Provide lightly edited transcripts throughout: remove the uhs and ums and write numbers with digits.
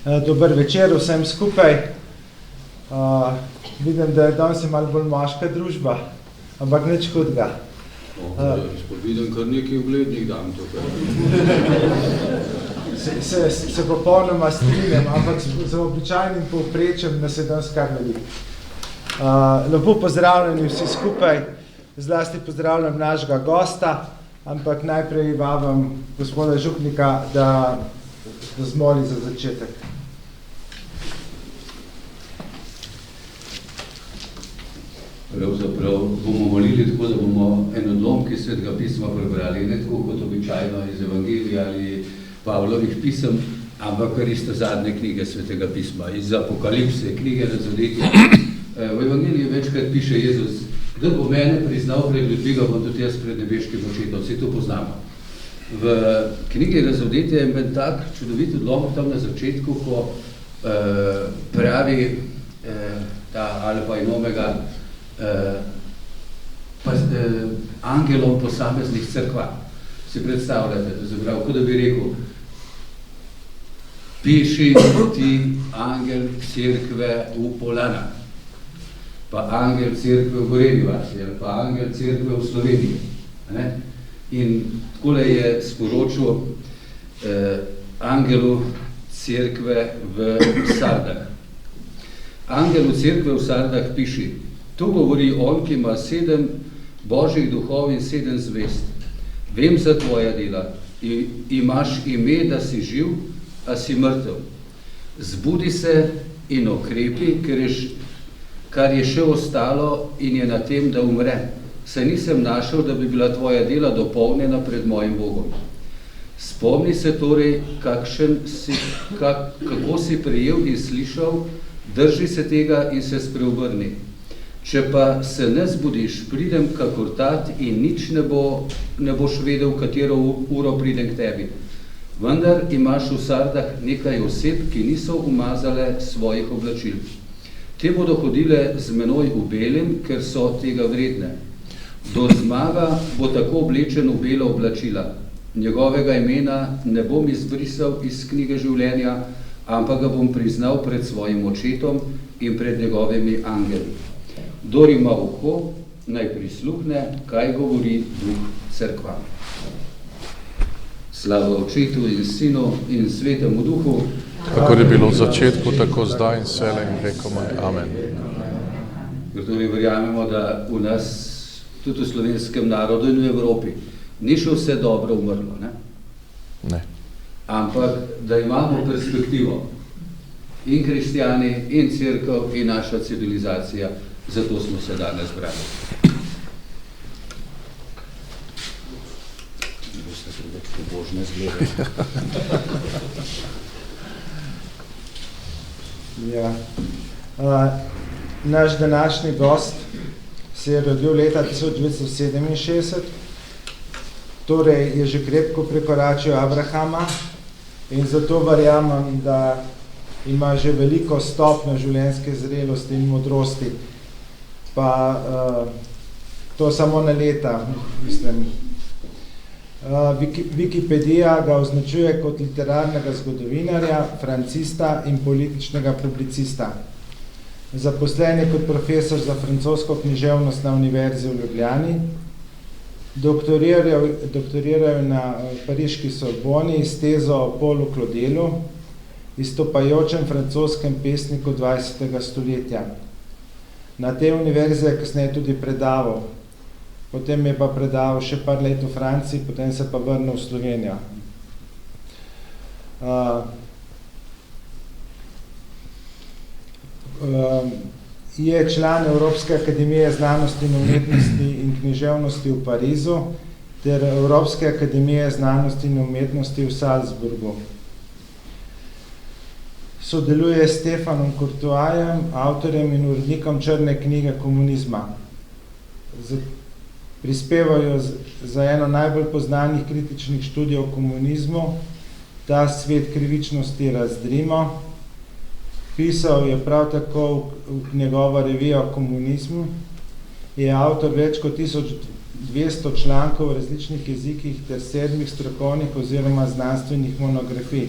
Dober večer vsem skupaj. Vidim, da je danes malo bolj moška družba, ampak nič hudega. Vidim kar nekaj uglednih dam tukaj. Se popolnoma strinjam, ampak za običajnim povprečjem nas je danes kar veliko. Lepo pozdravljeni vsi skupaj, zlasti pozdravljam našega gosta, ampak najprej vabim gospoda župnika, da zmoli za začetek. Pravzaprav bomo molili tako, da bomo en odlomki Svetega pisma prebrali, ne tako kot običajno iz Evangelija ali Pavlovih pisem, ampak kar iste zadnje knjige Svetega pisma, iz Apokalipse, knjige Razodetja. V Evangeliju večkrat piše Jezus, da bo mene priznal pred ljudmi, ga bom tudi jaz pred nebeškim očetom, vsi to poznamo. V knjigi Razodetja je en tak čudovit odlomek tam na začetku, ko pravi ta Alfa in Omega, angelom posameznih cerkva. Si predstavljate, to se pravi, kot da bi rekel, piši ti angel cerkve v Poljana, pa angel cerkve v Gorenji vasi, pa angel cerkve v Sloveniji. Ne? In takole je sporočil angelu cerkve v Sardah. Angelu cerkve v Sardah piši, tu govori on, ki ima 7 božjih duhov in 7 zvest. Vem za tvoja dela, imaš ime, da si živ, a si mrtev. Zbudi se in okrepi, kar je še ostalo in je na tem, da umre. Saj nisem našel, da bi bila tvoja dela dopolnjena pred mojim Bogom. Spomni se torej, kako si prejel in slišal, drži se tega in se spreobrni. Če pa se ne zbudiš, pridem kakor tat in nič ne boš vedel, katero uro pridem k tebi. Vendar imaš v Sardah nekaj oseb, ki niso umazale svojih oblačil. Te bodo hodile z menoj v belem, ker so tega vredne. Do zmaga bo tako oblečen v belo oblačila. Njegovega imena ne bom izbrisal iz knjige življenja, ampak ga bom priznal pred svojim očetom in pred njegovimi angeli. Kdor ima uho, naj prisluhne, kaj govori Duh cerkvam. Slava Očetu in Sinu in Svetemu Duhu, kako je bilo v začetku, tako zdaj in vselej in vekomaj. Amen. Torej verjamemo, da v nas, tudi v slovenskem narodu in v Evropi, ni še vse dobro umrlo, ne? Ne. Ampak, da imamo perspektivo. In kristjani, in cerkev, in naša civilizacija. Zato smo se danes zbrali. Božne zglede. Ja. Naš današnji gost se je rodil leta 1967, torej je že krepko prekoračil Abrahama in zato verjamem, da ima že veliko stopnjo življenjske zrelosti in modrosti. Pa to samo na leta, mislim. Wikipedija ga označuje kot literarnega zgodovinarja, francista in političnega publicista. Zaposlen je kot profesor za francosko književnost na Univerzi v Ljubljani, doktoriral na pariški Sorboni s tezo o Paulu Claudelu, izstopajočem francoskem pesniku 20. stoletja. Na tej univerzi je kasneje tudi predaval. Potem je pa predaval še par let v Franciji, potem se pa vrnil v Slovenijo. Je član Evropske akademije znanosti in umetnosti in književnosti v Parizu ter Evropske akademije znanosti in umetnosti v Salzburgu. Sodeluje s Stefanom Courtoisom, avtorjem in urednikom črne knjige komunizma. Prispevajo za eno najbolj poznanih kritičnih študij o komunizmu, Ta svet krivičnosti razdrimo. Pisal je prav tako v njegovo revijo o komunizmu. Je avtor več kot 1200 člankov v različnih jezikih ter 7 strokovnih oziroma znanstvenih monografij.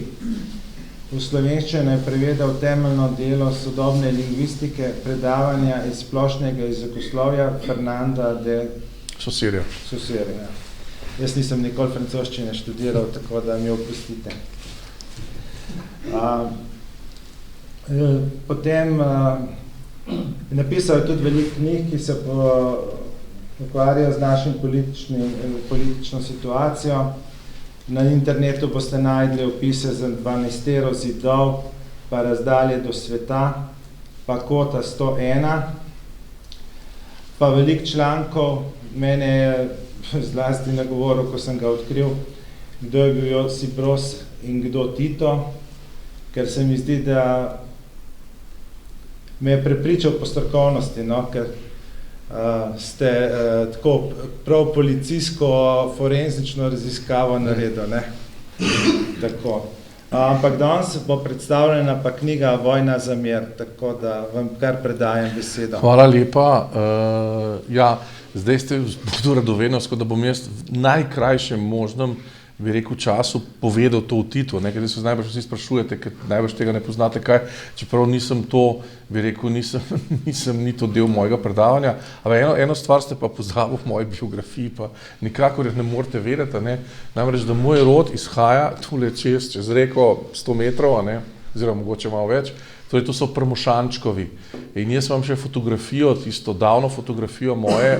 V slovenščino je prevedel temeljno delo sodobne lingvistike, predavanja iz splošnega jezikoslovja Fernanda de Saussure. Ja. Jaz nisem nikoli francoščine študiral, tako da mi oprostite. Potem napisal je tudi veliko knjig, ki se ukvarjajo z našim politično situacijo. Na internetu boste najdli opise za 12 zidov, pa razdalje do sveta, pa Kota 101, pa veliko člankov. Mene je zlasti nagovoril, ko sem ga odkril, kdo je bil Josip Broz in kdo Tito, ker se mi zdi, da me je prepričal po strokovnosti, no, ker ste tako prav policijsko-forenzično raziskavo naredil, ne? Tako. Ampak danes bo predstavljena pa knjiga Vojna za mir, tako da vam kar predajem besedo. Hvala lepa. Ja, zdaj ste bodo radovednost, da bom jaz v najkrajšem možnem, bi rekel, času povedal to v Titu, ne, ker se najbrž vsi sprašujete, ker najbrž tega ne poznate kaj, čeprav nisem to, bi rekel, nisem ni to del mojega predavanja, ampak eno stvar ste pa pozabil v moji biografiji, pa nikakor ne morete vedeti, ne, namreč, da moj rod izhaja tule čez reko 100 metrov, ne, oziroma mogoče malo več, torej to so Premošančkovi. In jaz imam še fotografijo, tisto davno fotografijo moje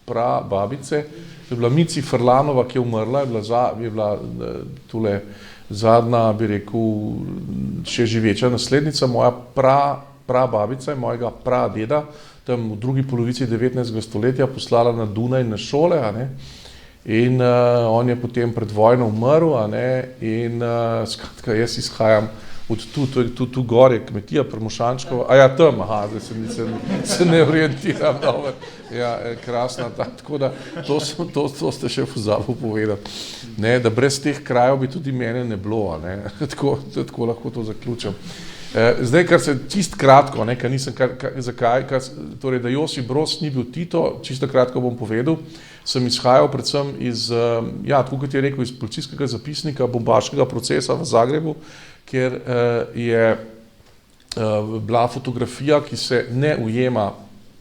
babice, to je bila Mici Frlanova, ki je umrla, je bila tule zadnja, bi rekel, še živeča naslednica, moja prababica in mojega pradeda, tam v drugi polovici 19. stoletja poslala na Dunaj na šole, a ne, in on je potem pred vojno umrl, a ne, in skratka, jaz izhajam od tu gor je kmetija Premošančkova, tam, zdaj se ne orientiram, dobro, ja, krasna, tako da to ste še pozabil povedati, ne, da brez teh krajev bi tudi mene ne bilo, ne, tako lahko to zaključim. Zdaj, kar se čist kratko, ne, zakaj, torej, da Josip Broz ni bil Tito, čisto kratko bom povedal, sem izhajal predvsem iz, tako kot je rekel, iz policijskega zapisnika bombaškega procesa v Zagrebu, kjer je bila fotografija, ki se ne ujema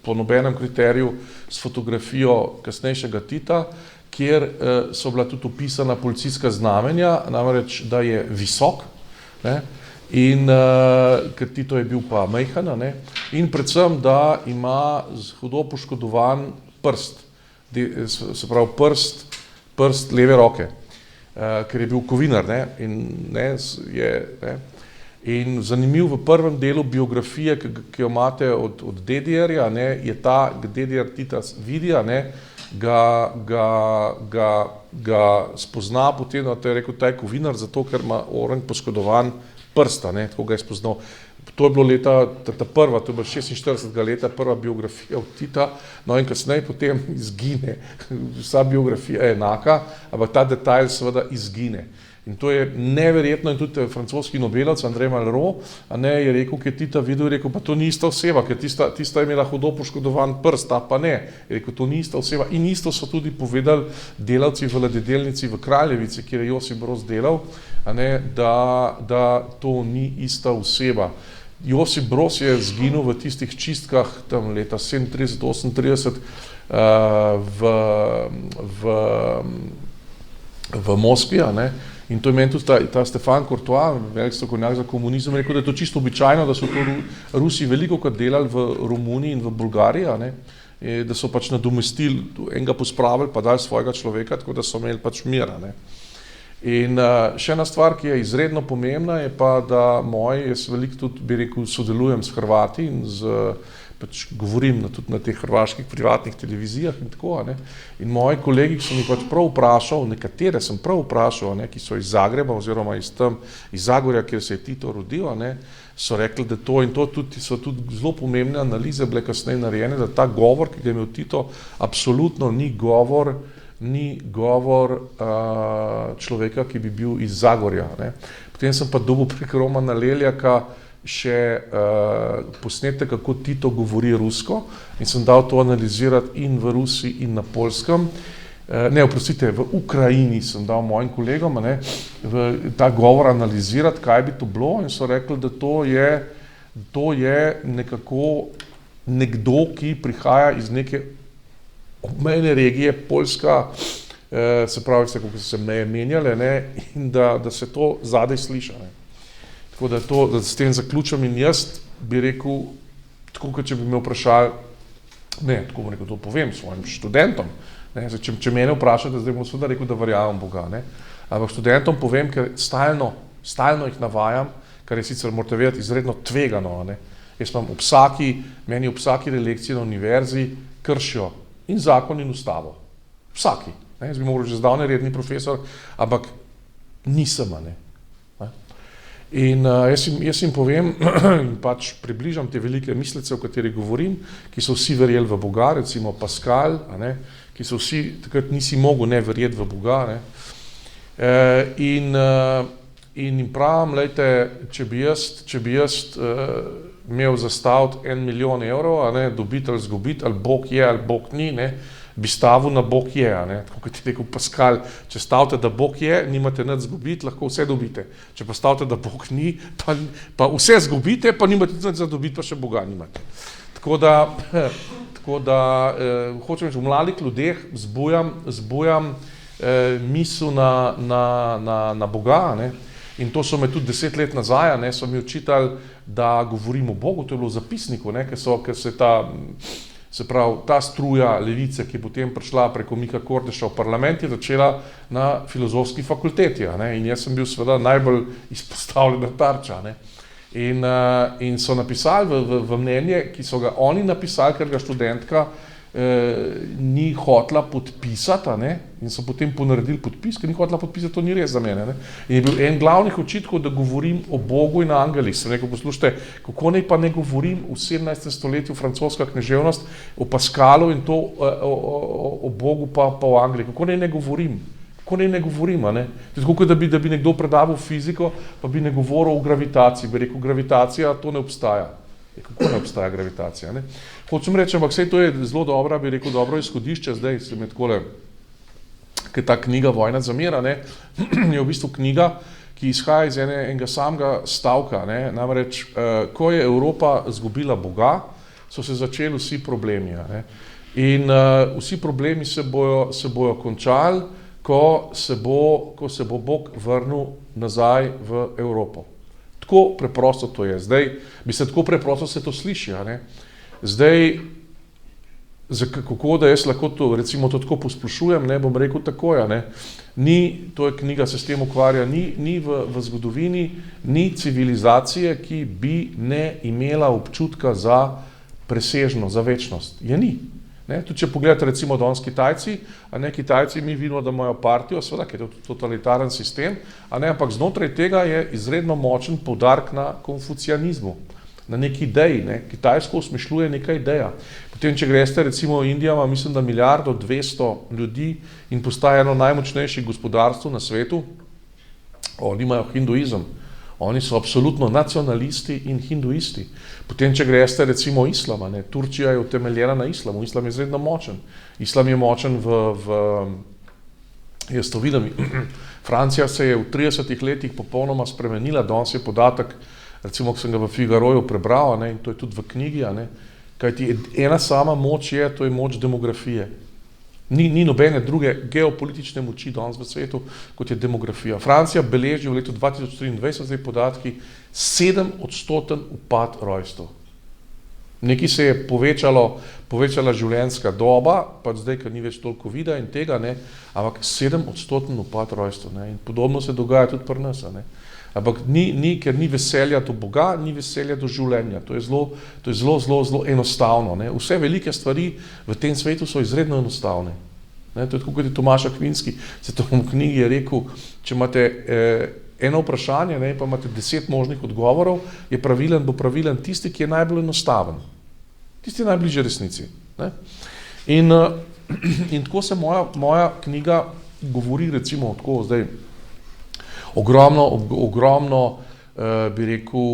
po nobenem kriteriju s fotografijo kasnejšega Tita, kjer so bila tudi opisana policijska znamenja, namreč, da je visok, ne, in ker Tito je bil pa majhen, ne, in predvsem, da ima hudo poškodovan prst, se pravi prst leve roke, ker je bil kovinar, ne, in zanimiv v prvem delu biografije, ki jo imate od DDR-ja, ne, je ta DDR Tita vidi, ne, ga spozna potem, da je rekel, ta je kovinar, zato ker ima oranj poškodovan prsta, ne, tako ga je spoznal. To je bilo leta, ta prva, to je bilo 46. leta, prva biografija od Tita, no in kasneje potem izgine. Vsa biografija je enaka, ampak ta detajl seveda izgine. In to je neverjetno, in tudi francoski nobelavec André Malraux, je rekel, ki je Tita videl, je rekel, pa to ni ista oseba, ker tista je imela hudo poškodovan prst, ta pa ne. Je rekel, to ni ista oseba. In isto so tudi povedali delavci v ladedelnici v Kraljevici, kjer je Josip Broz delal, da to ni ista oseba. Josip Broz je zginil v tistih čistkah tam leta 37-38 v Moskvi, in to je meni tudi ta Stefan Courtois, velik strokovnjak za komunizem, rekel, da je to čisto običajno, da so to Rusi velikokrat delali v Romuniji in v Bolgariji, da so pač nadomestili, enega pospravili, pa dali svojega človeka, tako da so imeli pač mir. In še ena stvar, ki je izredno pomembna, je pa, da jaz veliko tudi, bi rekel, sodelujem s Hrvati in pač govorim tudi na teh hrvaških privatnih televizijah in tako, in moji kolegi, ki so mi pač prav vprašal, nekatere sem prav vprašal, ki so iz Zagreba oziroma iz Zagorja, kjer se je Tito rodil, so rekli, da to in to so tudi zelo pomembne analize bile kasneje narejene, da ta govor, ki ga je imel Tito, absolutno ni govor človeka, ki bi bil iz Zagorja. Potem sem pa dobil prek Romana Leljaka še posnetek, kako Tito govori rusko, in sem dal to analizirati in v Rusiji in na Poljskem. ne, oprostite, v Ukrajini sem dal mojim kolegom, ne, ta govor analizirati, kaj bi to bilo, in so rekli, da to je nekako nekdo, ki prihaja iz neke obmejne regije, Poljska, se pravi, kako so se meje menjale, ne, in da se to zadaj sliša. Ne. Tako da s tem zaključam in jaz bi rekel, tako kot če bi me vprašali, ne, tako bom rekel, to povem svojim študentom, ne, če mene vprašate, zdaj bom seveda rekel, da verjamem Boga, ne, ampak študentom povem, ker stalno jih navajam, kar je sicer, morate vedeti, izredno tvegano, ne. Jaz meni ob vsaki lekciji na univerzi kršijo in zakon in ustavo. Vsaki. Ne, jaz bi moral že zdavnaj redni profesor, ampak nisem, ne. In jaz jim povem in pač približam te velike mislece, o katerih govorim, ki so vsi verjeli v Boga, recimo Pascal, ne, ki so vsi, takrat nisi mogel ne verjeti v Boga, ne. In jim pravim, lejte, če bi jaz imel zastaviti 1 milijon evrov, ne, dobiti ali zgubiti, ali Bog je, ali Bog ni, ne, bi stavil na Bog je, ne, tako kot je rekel Pascal, če stavite, da Bog je, nimate nič zgubiti, lahko vse dobite. Če pa stavite, da Bog ni, pa vse zgubite, pa nimate nič za dobiti, pa še Boga nimate. Tako da hočem reči, v mladih ljudeh zbujam misel na Boga, ne. In to so me tudi 10 let nazaj, ne, so mi učitali, da govorim o Bogu, to je bilo v zapisniku, ne, ker se se pravi, ta struja levice, ki je potem prišla preko Mika Kordeša v parlament, je začela na filozofski fakulteti, ne, in jaz sem bil seveda najbolj izpostavljena tarča, ne. In so napisali v mnenje, ki so ga oni napisali, ker ga študentka ni hotela podpisati, ne, in so potem ponaredili podpis, ker ni hotela podpisati, to ni res za mene, ne. In je bil en glavnih očitkov, da govorim o Bogu in angelih. Sem rekel, poslušajte, kako naj pa ne govorim v 17. stoletju francoska književnost o Pascalu in to o Bogu pa o angelih, kako naj ne govorim? Kako ne govorim, a ne? Tako kot da bi nekdo predaval fiziko, pa bi ne govoril o gravitaciji, bi rekel, gravitacija, to ne obstaja. Kako ne obstaja gravitacija, ne? Hočem reči, ampak sej to je zelo dobra, bi rekel, dobro izhodišče, zdaj se mi takole, ker ta knjiga Vojna za mir, ne, je v bistvu knjiga, ki izhaja iz enega samega stavka, ne, namreč, ko je Evropa izgubila Boga, so se začeli vsi problemi, ne, in vsi problemi se bojo končali, ko se bo Bog vrnil nazaj v Evropo. Tako preprosto to je. Zdaj, tako preprosto se to sliši, a ne. Zdaj, kako da jaz lahko to, recimo to tako posplošujem, ne, bom rekel takoj, a ne. To je knjiga, se s tem ukvarja, ni v zgodovini, ni civilizacije, ki bi ne imela občutka za presežno, za večnost. Je ni. Ne, tudi če pogledate recimo danes Kitajci, a ne, Kitajci mi vidimo, da imajo partijo, seveda, ker je to totalitaren sistem, a ne, ampak znotraj tega je izredno močen poudarek na konfucianizmu, na neki ideji, ne. Kitajsko usmišljuje neka ideja. Potem, če greste recimo v Indijo, ima mislim, da 1,2 milijarde ljudi in postaja eno najmočnejših gospodarstv na svetu, oni imajo hinduizem. Oni so absolutno nacionalisti in hinduisti. Potem, če greste recimo islama, ne, Turčija je utemeljena na islamu, islam je izredno močen. Islam je močen jaz to vidim, Francija se je v 30 letih popolnoma spremenila, danes je podatek, recimo, ko sem ga v Figaroju prebral, ne, in to je tudi v knjigi, ne, kajti ena sama moč je, to je moč demografije. Ni nobene druge geopolitične moči danes v svetu, kot je demografija. Francija beleži v letu 2023, zdaj podatki, 7% upad rojstev. Nekaj se je povečala življenjska doba, pa zdaj, ker ni več toliko vida in tega, ne, ampak 7% upad rojstev, ne, in podobno se dogaja tudi pri nas, ne. Ampak ker ni veselja do Boga, ni veselja do življenja. To je zelo enostavno, ne. Vse velike stvari v tem svetu so izredno enostavne. Ne, to je tako, kot je Tomaž Akvinski, se to v knjigi je rekel, če imate eno vprašanje, ne, pa imate 10 možnih odgovorov, bo pravilen tisti, ki je najbolj enostaven. Tisti je najbližje resnici. Ne. In tako se moja knjiga govori recimo tako zdaj, ogromno bi rekel,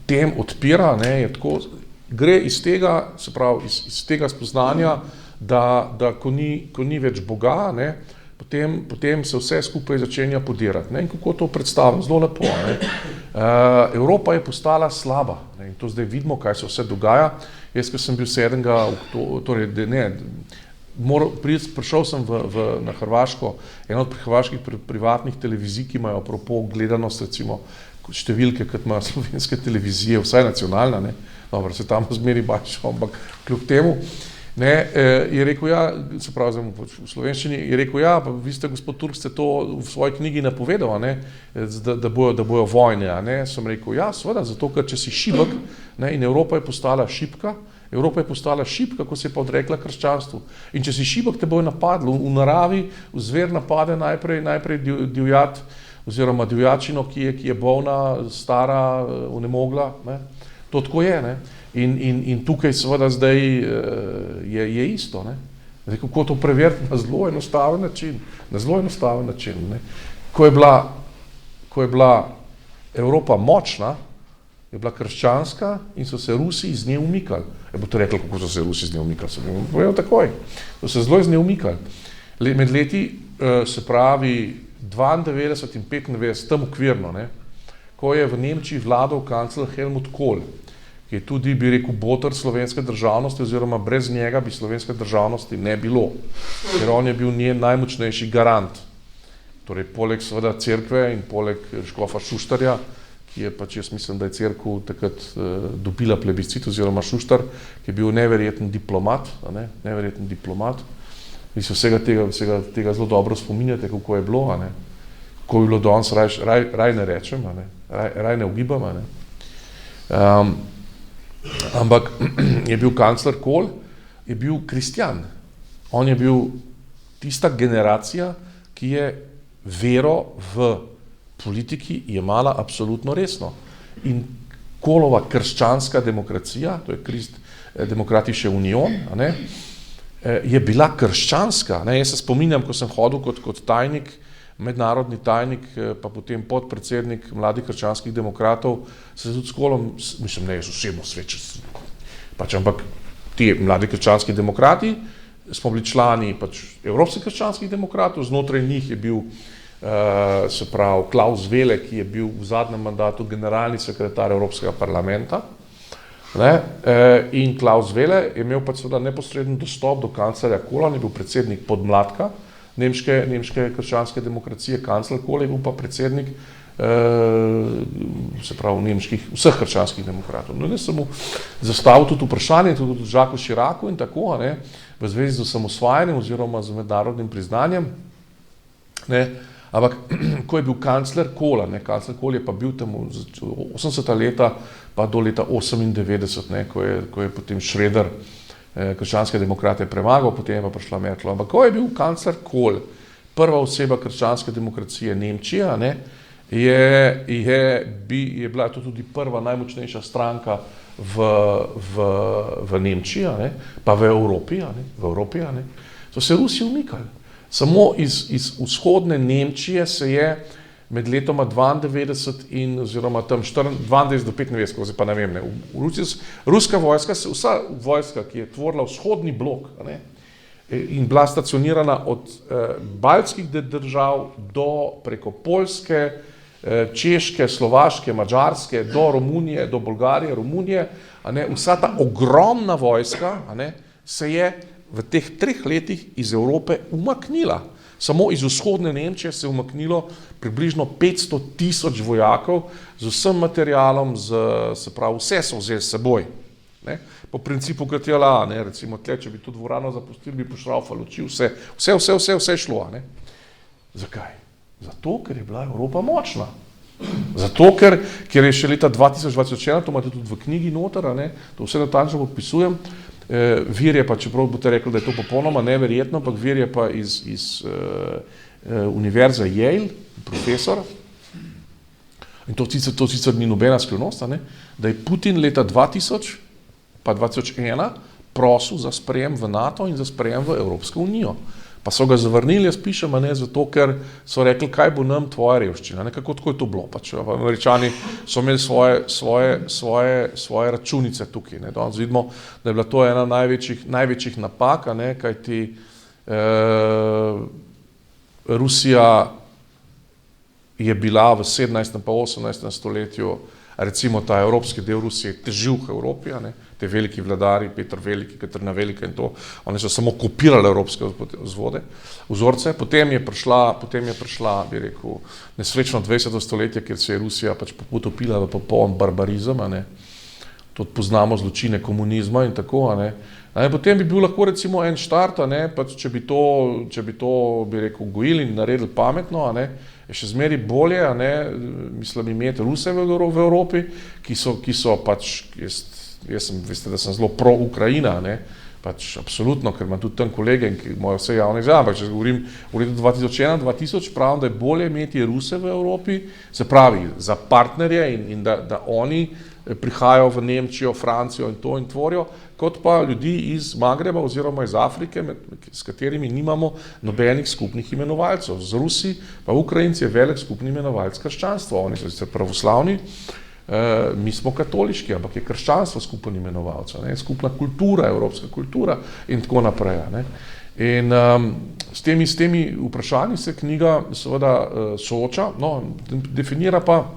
tem odpira, ne, je tako, gre iz tega, se pravi, iz tega spoznanja, da ko ni več Boga, ne, potem se vse skupaj začenja podirati. Ne, in kako to predstavim? Zelo lepo. Ne. Evropa je postala slaba, ne, in to zdaj vidimo, kaj se vse dogaja. Jaz, ko sem bil 7. prišel sem na Hrvaško, eno od hrvaških privatnih televizij, ki imajo apropo gledanost, recimo, številke, kot imajo slovenske televizije, vsaj nacionalna, ne, dobro, se tam zmeri bačo, ampak kljub temu, ne, je rekel, ja, se pravi, v slovenščini, je rekel, ja, pa vi ste, gospod Turk, ste to v svoji knjigi napovedal, ne, da bojo vojne, a ne, sem rekel, ja, seveda, zato, ker če si šibek, ne, in Evropa je postala šibka, ko se je pa odrekla krščanstvu. In če si šibek, te bojo napadlo. V naravi, v zver napade najprej divjad, oziroma divjačino, ki je bolna, stara, onemogla, ne. To tako je, ne. In tukaj seveda zdaj je isto, ne. Zdaj, kako to preveriti na zelo enostaven način, ne. Ko je bila Evropa močna, je bila krščanska in so se Rusi iz nje umikali. Boste rekli, kako so se Rusi iz nje umikali? Se bom povedal takoj. So se zelo iz nje umikali. Med leti, se pravi, 92 in 95, tam okvirno, ne, ko je v Nemčiji vladal kancler Helmut Kohl, ki je tudi, bi rekel, boter slovenske državnosti, oziroma brez njega bi slovenske državnosti ne bilo, ker on je bil njen najmočnejši garant. Torej, poleg seveda cerkve in poleg škofa Šuštarja, ki je pač, jaz mislim, da je cerkev takrat dobila plebiscit, oziroma Šuštar, ki je bil neverjeten diplomat, Vi se vsega tega zelo dobro spominjate, kako je bilo, a ne. Ko je bilo danes, raj ne rečem, a ne. Raj ne ugibam, a ne. Ampak je bil kancler Kohl, je bil kristjan. On je bil tista generacija, ki je vero v politiki jemala absolutno resno. In Kohlova krščanska demokracija, to je Demokratische Union, a ne, je bila krščanska. Ne? Jaz se spominjam, ko sem hodil kot tajnik, mednarodni tajnik, pa potem podpredsednik Mladih krščanskih demokratov, se tudi s Kohlom, mislim, ne, jaz osebno svečil, pač, ampak ti Mladi krščanski demokrati smo bili člani pač Evropskih krščanskih demokratov, znotraj njih je bil se pravi Klaus Welle, ki je bil v zadnjem mandatu generalni sekretar Evropskega parlamenta, ne, in Klaus Welle je imel pač seveda neposreden dostop do kanclerja Kohla, on je bil predsednik podmladka nemške krščanske demokracije, kancler Kohl je bil pa predsednik se pravi vseh krščanskih demokratov. No, jaz sem mu zastavil tudi vprašanje, tudi Jacques Chiracu in tako, ne, v zvezi z osamosvajanjem oziroma z mednarodnim priznanjem, ne, ampak ko je bil kancler Kohla, ne, kancler Kohl je pa bil tam 80. leta pa do leta 98, ne, ko je potem Schröder krščanske demokrate premagal, potem je pa prišla Merkel. Ampak ko je bil kancler Kohl, prva oseba krščanske demokracije Nemčija, ne, je bila to tudi prva najmočnejša stranka v Nemčiji, ne, pa v Evropi, ne, so se Rusi umikali. Samo iz vzhodne Nemčije se je med letoma 92 in oziroma tam 92 do 95, ko se pa ne vem, ne, ruska vojska, vsa vojska, ki je tvorila vzhodni blok, ne, in bila stacionirana od baltskih držav do preko Poljske, Češke, Slovaške, Madžarske, do Romunije, do Bolgarije, Romunije, a ne, vsa ta ogromna vojska, a ne, se je v teh 3 letih iz Evrope umaknila. Samo iz vzhodne Nemčije se je umaknilo približno 500.000 vojakov z vsem materialom, se pravi, vse so vzeli s seboj. Ne? Po principu KTLA, ne, recimo tle, če bi to dvorano zapustili, bi pošraufali oči, vse šlo. Ne? Zakaj? Zato, ker je bila Evropa močna. Zato, ker je še leta 2021, to imate tudi v knjigi noter, ne, to vse natančno podpisujem, vir je pa, čeprav boste rekli, da je to popolnoma neverjetno, ampak vir je pa iz univerze Yale, profesor, in to sicer ni nobena skrivnost, ne, da je Putin leta 2000 pa 2001 prosil za sprejem v NATO in za sprejem v Evropsko unijo. Pa so ga zavrnili, jaz pišem, zato ker so rekli, kaj bo nam tvoja revščina, kako tako je to bilo. Pač, Američani so imeli svoje računice tukaj. Danes vidimo, da je bila to ena največjih napak, kajti Rusija je bila v 17. pa 18. stoletju, recimo ta evropski del Rusije težil v Evropi, te veliki vladari, Peter Veliki, Katarina Velika in to, oni so samo kopirali evropske vzorce, potem je prišla, bi rekel, nesrečno 20. stoletje, kjer se je Rusija pač potopila v popoln barbarizem, tudi poznamo zločine komunizma in tako, potem bi bil lahko recimo en štart, pač če bi to, bi rekel, gojili in naredili pametno, je še zmeri bolje, mislim, imeti Ruse v Evropi, ki so pač, veste, da sem zelo pro-Ukrajina, pač absolutno, ker imam tudi tam kolege, ki imajo vse javne izjave, ampak če govorim v letu 2001-2000, pravim, da je bolje imeti Ruse v Evropi, se pravi, za partnerje in da oni prihajajo v Nemčijo, Francijo in to in tvorijo, kot pa ljudi iz Magreba oziroma iz Afrike, s katerimi nimamo nobenih skupnih imenovalcev. Z Rusi pa Ukrajinci je velik skupni imenovalc krščanstva, oni so sicer pravoslavni, mi smo katoliški, ampak je krščanstvo skupen imenovalec, skupna kultura, evropska kultura in tako naprej. In s temi vprašanji se knjiga seveda sooča, definira pa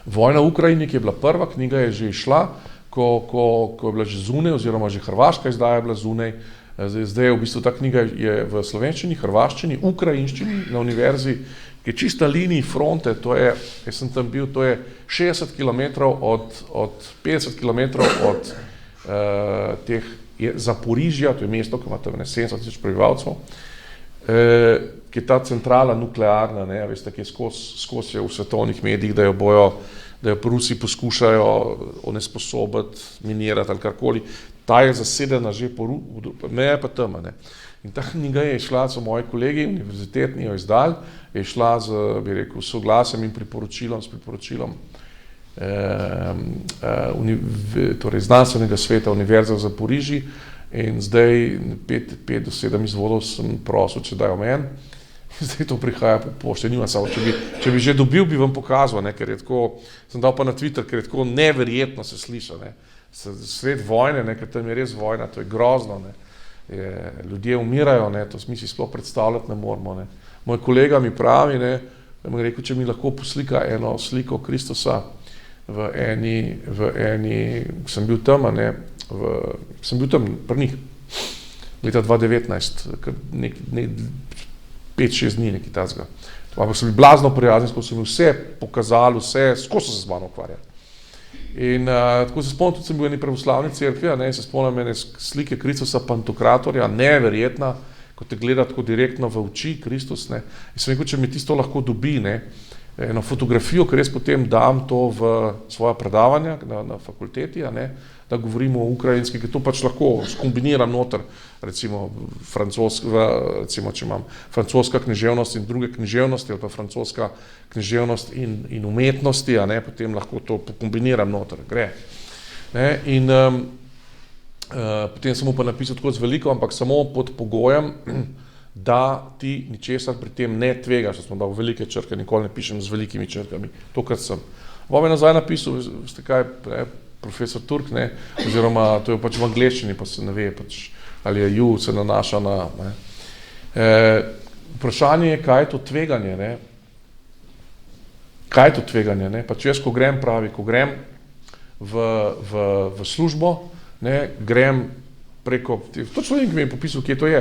vojna v Ukrajini, ki je bila prva, knjiga je že išla, ko je bila že zunaj, oziroma že hrvaška izdaja je bila zunaj. Zdaj je v bistvu ta knjiga je v slovenščini, hrvaščini, ukrajinščini na univerzi, ki je čista liniji fronte, to je, jaz sem tam bil, to je 60 km od 50 km od teh Zaporižja, to je mesto, ki ima tam 70 000 prebivalcev, ki je ta centrala nuklearna, veste, ki je skozi v svetovnih medijih, da jo Rusi poskušajo onesposobiti, minirati ali karkoli. Ta je zasedena že meja pa tam. In ta knjiga je šla, so moji kolegi univerzitetni jo izdali, je šla z, bi rekel, soglasjem in priporočilom torej znanstvenega sveta Univerze v Zaporižju. In zdaj 5 do 7 izvodov sem prosil, če dajo meni. Zdaj to prihaja po pošte, nima samo, če bi že dobil, bi vam pokazal, ker je tako, sem dal pa na Twitter, ker je tako neverjetno se sliša, svet vojne, ker tam je res vojna, to je grozno, ljudje umirajo, to mi si sploh predstavljati ne moramo. Moj kolega mi pravi, da mi je rekel, če mi lahko poslika eno sliko Kristusa v eni, sem bil tam, sem bil tam pri njih, leta 2019, 5-6 dni nekaj tazga. Ampak so bili blazno prijazni, ko so mi vse pokazali, skozi so se z mano ukvarjali. In tako se spomnim, tudi sem bil v eni pravoslavni cerkvi, se spomnim ene slike Kristusa Pantokratorja, neverjetna, ko te gleda tako direktno v oči Kristus. In sem rekel, če mi tisto lahko dobi, eno fotografijo, ker jaz potem dam to v svoja predavanja na fakulteti, da govorimo o ukrajinski, ker to pač lahko skombiniram noter, recimo, če imam francoska književnost in druge književnosti, ali pa francoska književnost in umetnosti, potem lahko to kombiniram noter, gre. In potem sem mu pa napisal tako z veliko, ampak samo pod pogojem, da ti ničesar pri tem ne tvegaš, da smo dal velike črke, nikoli ne pišem z velikimi črkami, to kar sem. Bom je nazaj napisal, veste kaj, profesor Turk, oziroma to je pač v angleščini, pa se ne ve, pač, ali je se nanaša na. Vprašanje je, kaj je to tveganje, Kaj je to tveganje, Pač jaz, ko grem v službo, grem preko, točno vem, ki mi je popisal, kje to je,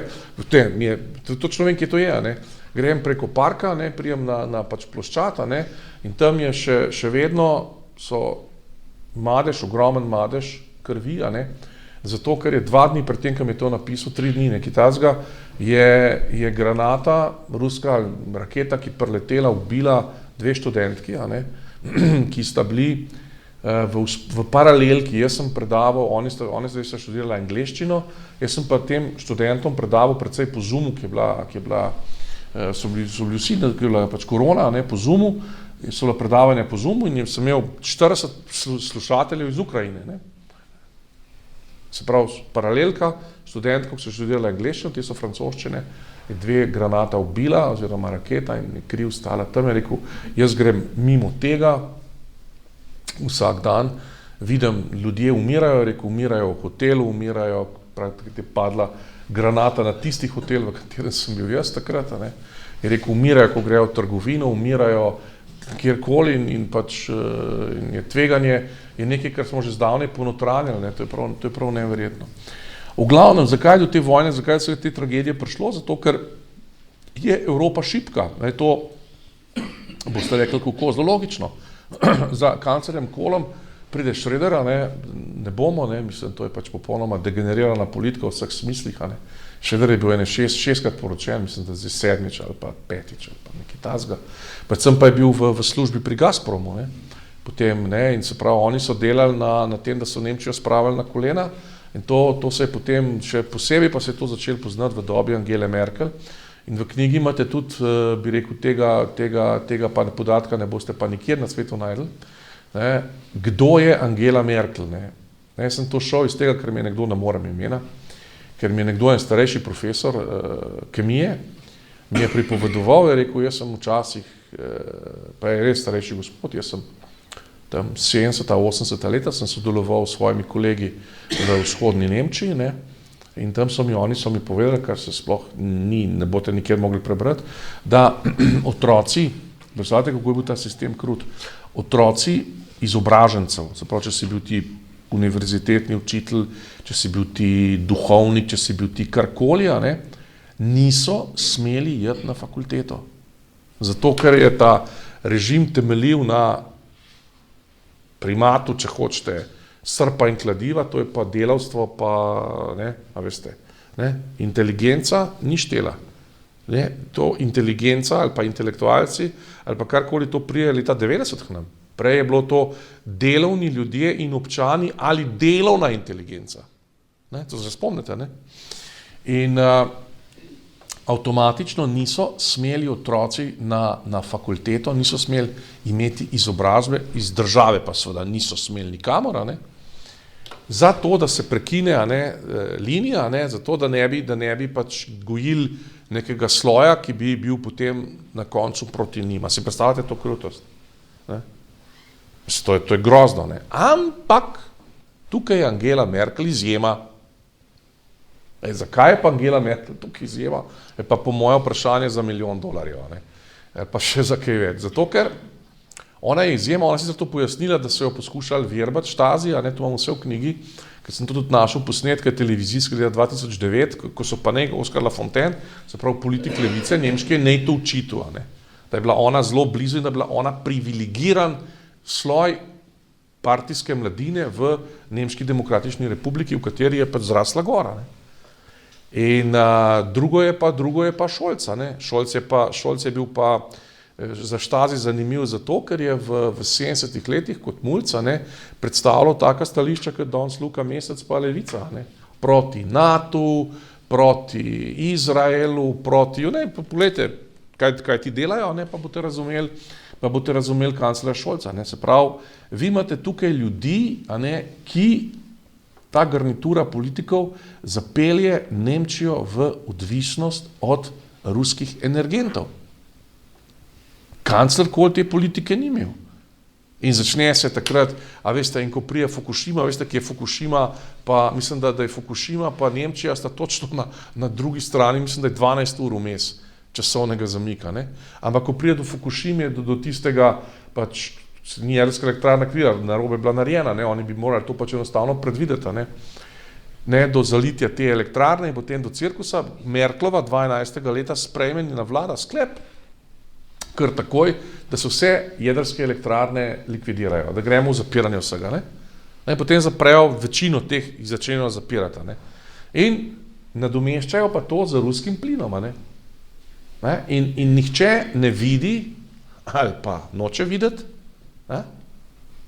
točno vem, kje to je, grem preko parka, prijem na pač ploščat, in tam je še vedno so madež, ogromen madež krvi, zato, ker je 2 dni pred tem, ko mi je to napisal, 3 dni nekaj tazga, je granata, ruska raketa, ki preletela, ubila 2 študentki, ki sta bili v paralelki. Jaz sem predaval, oni zdaj so študirali angleščino, jaz sem pa tem študentom predaval predvsej po Zoomu, so bili vsi, ki je bila pač korona, po Zoomu, so bila predavanja po Zoomu in sem imel 40 slušateljev iz Ukrajine. Se pravi, paralelka, študentka, ki so študirala angleščino, te so francoščine, je 2 granata ubila, oziroma raketa in je kri ostala tam, je rekel, jaz grem mimo tega, vsak dan, vidim, ljudje umirajo, rekel, umirajo v hotelu, umirajo, praktično je padla granata na tisti hotel, v katerem sem bil jaz takrat, ne. Je rekel, umirajo, ko grejo v trgovino, umirajo kjerkoli in pač in je tveganje, je nekaj, kar smo že zdavnaj ponotranjali, ne, to je prav neverjetno. V glavnem, zakaj je do te vojne, zakaj se je te tragedije prišlo? Zato, ker je Evropa šibka, ne, to boste rekli, kako zelo logično. Za kanclerjem Kohlom pride Schröder, ne bomo, ne, mislim, to je pač popolnoma degenerirana politika v vseh smislih, ne. Schröder je bil šestkrat poročen, mislim, da zdaj 7. ali pa 5. ali pa nekaj tasga. Predvsem pa je bil v službi pri Gazpromu, ne. Potem, ne, in se pravi, oni so delali na tem, da so Nemčijo spravili na kolena in to se je potem še posebej pa se je to začelo poznati v dobi Angele Merkel. In v knjigi imate tudi, bi rekel, tega pa podatka ne boste pa nikjer na svetu našli, ne, kdo je Angela Merkel, ne. Jaz sem to šel iz tega, ker mi je nekdo, ne morem imena, ker mi je nekdo, en starejši profesor kemije, mi je pripovedoval, je rekel, jaz sem včasih, pa je res starejši gospod, jaz sem tam 70, 80 leta, sem sodeloval s svojimi kolegi v vzhodni Nemčiji, ne, in tam oni so mi povedali, kar se sploh ne boste nikjer mogli prebrati, da otroci, predstavljate, kako je bil ta sistem krut, otroci izobražencev, se pravi, če si bil ti univerzitetni učitelj, če si bil ti duhovnik, če si bil ti karkoli, ne, niso smeli iti na fakulteto. Zato, ker je ta režim temeljil na primatu, če hočete, srpa in kladiva, to je pa delavstvo, pa, ne, a veste, ne, inteligenca ni štela. Ne, to inteligenca ali pa intelektualci ali pa karkoli to prije leta 90 k nam. Prej je bilo to delovni ljudje in občani ali delovna inteligenca. Ne, to se spomnite, ne? In avtomatično niso smeli otroci na fakulteto, niso smeli imeti izobrazbe, iz države pa seveda niso smeli nikamor, ne? Zato, da se prekine, ne, linija, ne, zato, da ne bi pač gojili nekega sloja, ki bi bil potem na koncu proti njima. Si predstavljate to krutost? Ne? To je grozno, ne? Ampak tukaj je Angela Merkel izjema. Zakaj je pa Angela Merkel tukaj izjema? Je pa po moje vprašanje za $1 milijon, ne? Pa še za kaj več. Zato, ker ona je izjema, ona si zato pojasnila, da so jo poskušali verbati Stasi, a ne, to imam vse v knjigi, ker sem tudi našel posnetke televizijske leta 2009, ko so pa nekaj Oskar Lafontaine, se pravi politik levice nemške, nej to učitu, a ne. Da je bila ona zelo blizu in da je bila ona privilegiran sloj partijske mladine v Nemški demokratični republiki, v kateri je pač zrasla gora, ne. In drugo je pa Scholz, ne. Scholz je bil pa za Stasi zanimiv zato, ker je v 70-ih letih kot mulca, ne, predstavljal taka stališča, kot danes Luka Mesec pa Levica, ne, proti NATO, proti Izraelu, proti, ne, poglejte, kaj ti delajo, ne, pa boste razumeli kanclerja Scholza, ne, se pravi, vi imate tukaj ljudi, a ne, ki ta garnitura politikov zapelje Nemčijo v odvisnost od ruskih energentov. Kancler Kohl te politike ni imel. In začne se takrat, a veste, in ko prije Fukushima, veste, ki je Fukushima, pa mislim, da je Fukushima pa Nemčija sta točno na drugi strani, mislim, da je 12 ur vmes časovnega zamika, ne. Ampak ko prije do Fukushime, do tistega, pač ni jedrska elektrarna kriva, narobe bila narejena, ne, oni bi morali to pač enostavno predvideti, ne, do zalitja te elektrarne in potem do cirkusa, Merklova 2011. leta sprejme na vlada sklep, kar takoj, da se vse jedrske elektrarne likvidirajo, da gremo v zapiranje vsega, ne. In potem zaprejo večino teh, jih začnejo zapirati, ne. In nadomeščajo pa to z ruskim plinom, ne. In nihče ne vidi, ali pa noče videti, ne,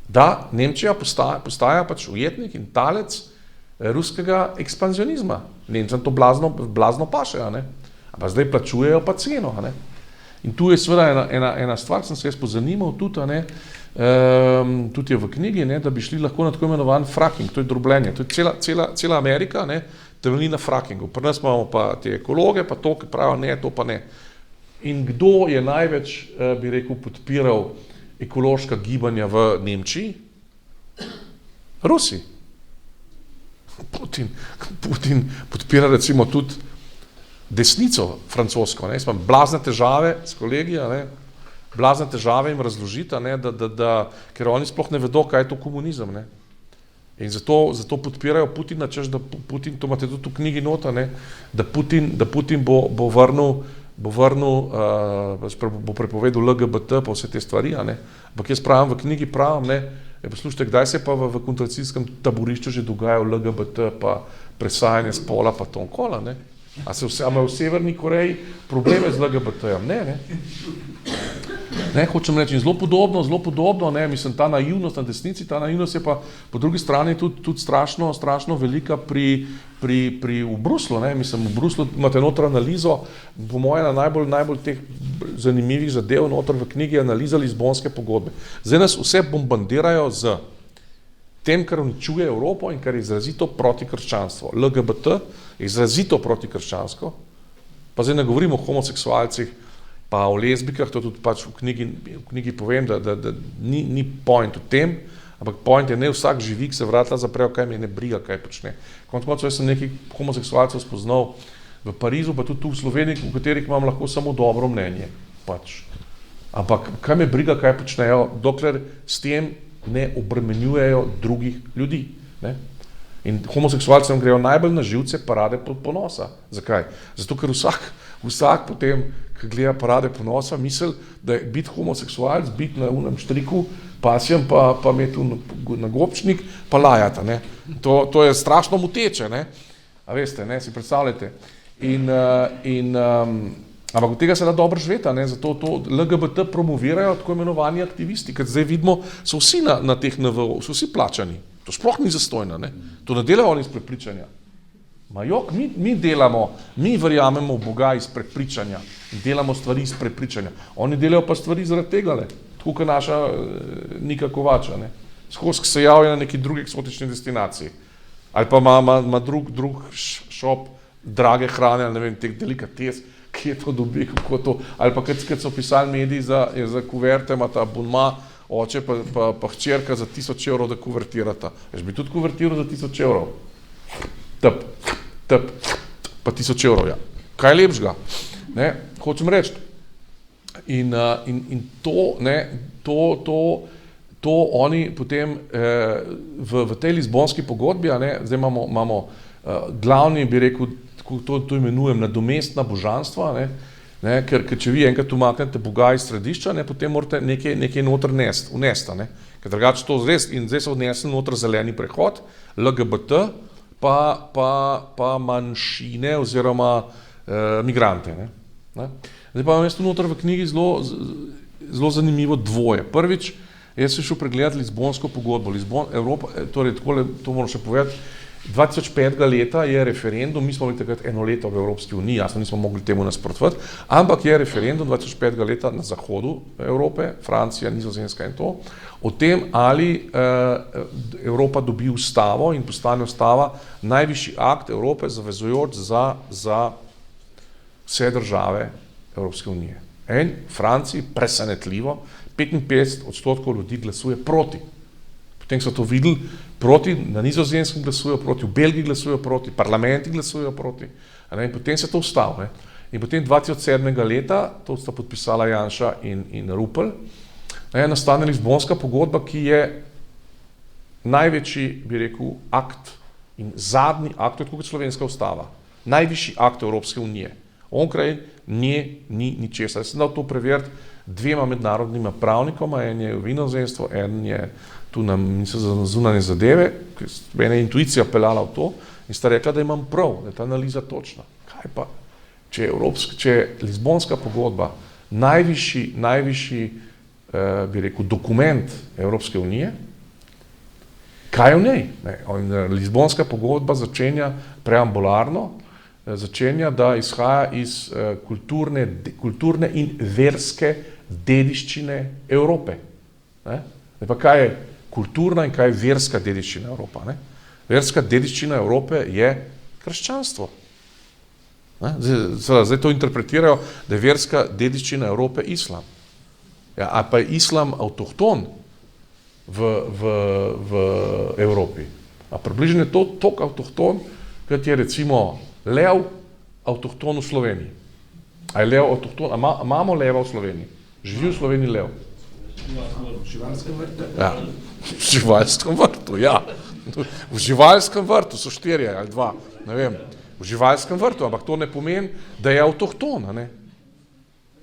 da Nemčija postaja pač ujetnik in talec ruskega ekspanzionizma. Nemčem to blazno paše, ne. Ampak zdaj plačujejo pa ceno, ne. In tu je seveda ena stvar, sem se jaz pozanimal tudi, ne, tudi je v knjigi, ne, da bi šli lahko na tako imenovan fracking, to je drobljenje, to je cela Amerika, ne, temelji na frackingu. Pri nas imamo pa te ekologe, pa to, ki pravijo ne, to pa ne. In kdo je največ, bi rekel, podpiral ekološka gibanja v Nemčiji? Rusi. Putin podpira recimo tudi desnico francosko, ne, imam blazne težave s kolegi, ne, blazne težave jim razložiti, ne, ker oni sploh ne vedo, kaj je to komunizem, ne. In zato podpirajo Putina, češ, da Putin, to imate tudi v knjigi nota, ne, da Putin bo prepovedal LGBT pa vse te stvari, ne. Ampak jaz pravim v knjigi, ne, poslušajte, kdaj se pa v koncentracijskem taborišču že dogajajo LGBT pa presajanje spola pa to kola, ne. A imajo v Severni Koreji probleme z LGBT-jem? Ne. Ne, hočem reči, zelo podobno, ne, mislim, ta naivnost na desnici, ta naivnost je pa po drugi strani tudi strašno velika v Bruslu, ne, mislim, v Bruslu imate noter analizo, po moje najbolj teh zanimivih zadev noter v knjigi analiza Lizbonske pogodbe. Zdaj nas vse bombardirajo z tem, kar uničuje Evropo in kar je izrazito protikrščanstvo. LGBT je izrazito protikrščansko, pa zdaj ne govorimo o homoseksualcih, pa o lezbikah, to tudi pač v knjigi povem, da ni point v tem, ampak point je, ne vsak živi, ki se vrata zaprejo, kaj me ne briga, kaj počne. Konec koncev, jaz sem nekaj homoseksualcev spoznal v Parizu, pa tudi tu v Sloveniji, v katerih imam lahko samo dobro mnenje. Pač. Ampak kaj me briga, kaj počnejo, dokler s tem ne obremenjujejo drugih ljudi. Ne? In homoseksualcem grejo najbolj na živce parade ponosa. Zakaj? Zato, ker vsak potem, ki gleda parade ponosa, misli, da je biti homoseksualc, biti na unem štriku, pasjem, pa imeti nagobčnik, pa lajata. Ne? To je strašno moteče, ne? A veste, ne? Si predstavljate. Ampak od tega se da dobro živeti, ne? Zato to LGBT promovirajo tako imenovani aktivisti, ker zdaj vidimo, so vsi na teh NVO, so vsi plačani. To sploh ni zastojno, ne? To ne delajo oni iz prepričanja. Mi delamo, mi verjamemo v Boga iz prepričanja in delamo stvari iz prepričanja. Oni delajo pa stvari zaradi tega, ne? Tako kot naša Nika Kovača, ne? Skozi se javlja na neki drugi eksotični destinaciji. Ali pa ima drug šop drage hrane, ali ne vem, teh delikates, ki je to dobi, kako to, ali pa kad so pisali mediji za kuverte, ima ta bunma, oče pa hčerka za 1000 evrov, da kuvertirata. Jaz bi tudi kuvertiral za 1000 evrov. Pa 1000 evrov, ja. Kaj je lepšega? Ne, hočem reči. In to, ne, to oni potem v tej Lizbonski pogodbi, ne, zdaj imamo glavni, bi rekel, to imenujem nadomestna božanstva, ne, ker če vi enkrat umaknete Boga iz središča, ne, potem morate nekaj noter vnesti, ne, ker drugače to in zdaj so vnesli noter zeleni prehod, LGBT, pa manjšine oziroma migrante. Ne. Zdaj pa vam jaz tu noter v knjigi zelo zanimivo dvoje. Prvič, jaz sem šel pregledati Lizbonsko pogodbo. Evropa, torej takole, to moram še povedati, 2005. leta je referendum, mi smo bili takrat 1 leto v Evropski uniji, jasno nismo mogli temu nasprotovati, ampak je referendum 2005. leta na zahodu Evrope, Francija, Nizozemska in to, o tem, ali Evropa dobi ustavo in postane ustava najvišji akt Evrope zavezujoč za vse države Evropske unije. In Franciji presenetljivo 55% ljudi glasuje proti. Potem so to videli proti, na Nizozemskem glasujejo proti, v Belgiji glasujejo proti, parlamenti glasujejo proti. In potem se to ustavi. In potem 2007. leta, to sta podpisala Janša in Rupel, nastane Lizbonska pogodba, ki je največji, bi rekel, akt in zadnji akt, to je kot slovenska ustava, najvišji akt Evropske unije. Onkraj nje ni ničesar. Jaz sem dal to preveriti 2 mednarodnima pravnikoma, en je v Nizozemstvu, en je tu na Ministrstvu za zunanje zadeve, ker mene je intuicija peljala v to in sta rekla, da imam prav, da je ta analiza točna. Kaj pa, če je Lizbonska pogodba najvišji bi rekel, dokument Evropske unije, kaj je v njej? Lizbonska pogodba začenja preambularno, začenja, da izhaja iz kulturne in verske dediščine Evrope. Pa kaj je kulturna in kaj je verska dediščina Evropa? Ne? Verska dediščina Evrope je krščanstvo. Zdaj to interpretirajo, da je verska dediščina Evrope islam. Ja, a pa je islam avtohton v Evropi. A približno je to toliko avtohton, kot je recimo lev avtohton v Sloveniji. A je lev avtohton? Imamo leva v Sloveniji? Živi v Sloveniji lev? V živalskem vrtu? Ja, v živalskem vrtu, ja. V živalskem vrtu so 4 ali 2, ne vem. V živalskem vrtu, ampak to ne pomeni, da je avtohton, ne.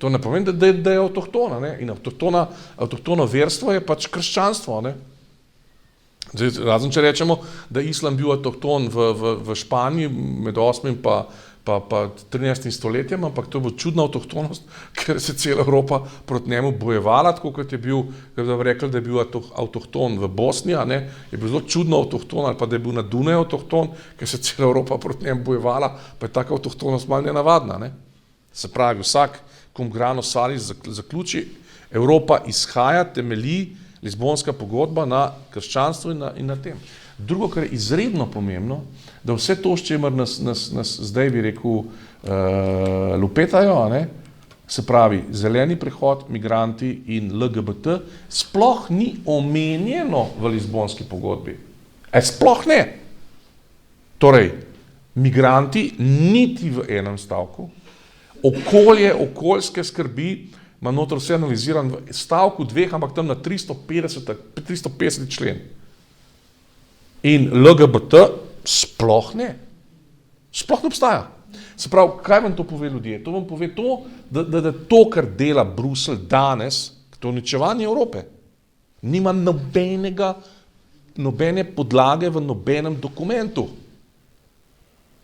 To ne pomeni, da je avtohtona, ne. In avtohtono verstvo je pač krščanstvo, ne. Zdaj, razen če rečemo, da je islam bil avtohton v Španiji med 8. pa 13. stoletjem, ampak to je bila čudna avtohtonost, ker se cela Evropa proti njemu bojevala, tako kot je bil, ker bi rekli, da je bil avtohton v Bosni, a ne, je bil zelo čudno avtohton, ali pa da je bil na Dunaju avtohton, ker se cela Evropa proti njemu bojevala, pa je taka avtohtonost malo nenavadna, ne. Se pravi, vsak cum grano salis zaključi, Evropa izhaja, temelji, Lizbonska pogodba na krščanstvu in na tem. Drugo, kar je izredno pomembno, da vse to, s čemer nas zdaj bi rekel lupetajo, ne, se pravi zeleni prehod, migranti in LGBT, sploh ni omenjeno v Lizbonski pogodbi. Sploh ne. Torej, migranti niti v enem stavku, okolje, okoljske skrbi, ima noter vse analiziran v stavku 2, ampak tam na 350 člen. In LGBT sploh ne. Sploh ne obstaja. Se pravi, kaj vam to pove ljudje? To vam pove to, da to, kar dela Bruselj danes, to uničevanje Evrope, nima nobene podlage v nobenem dokumentu.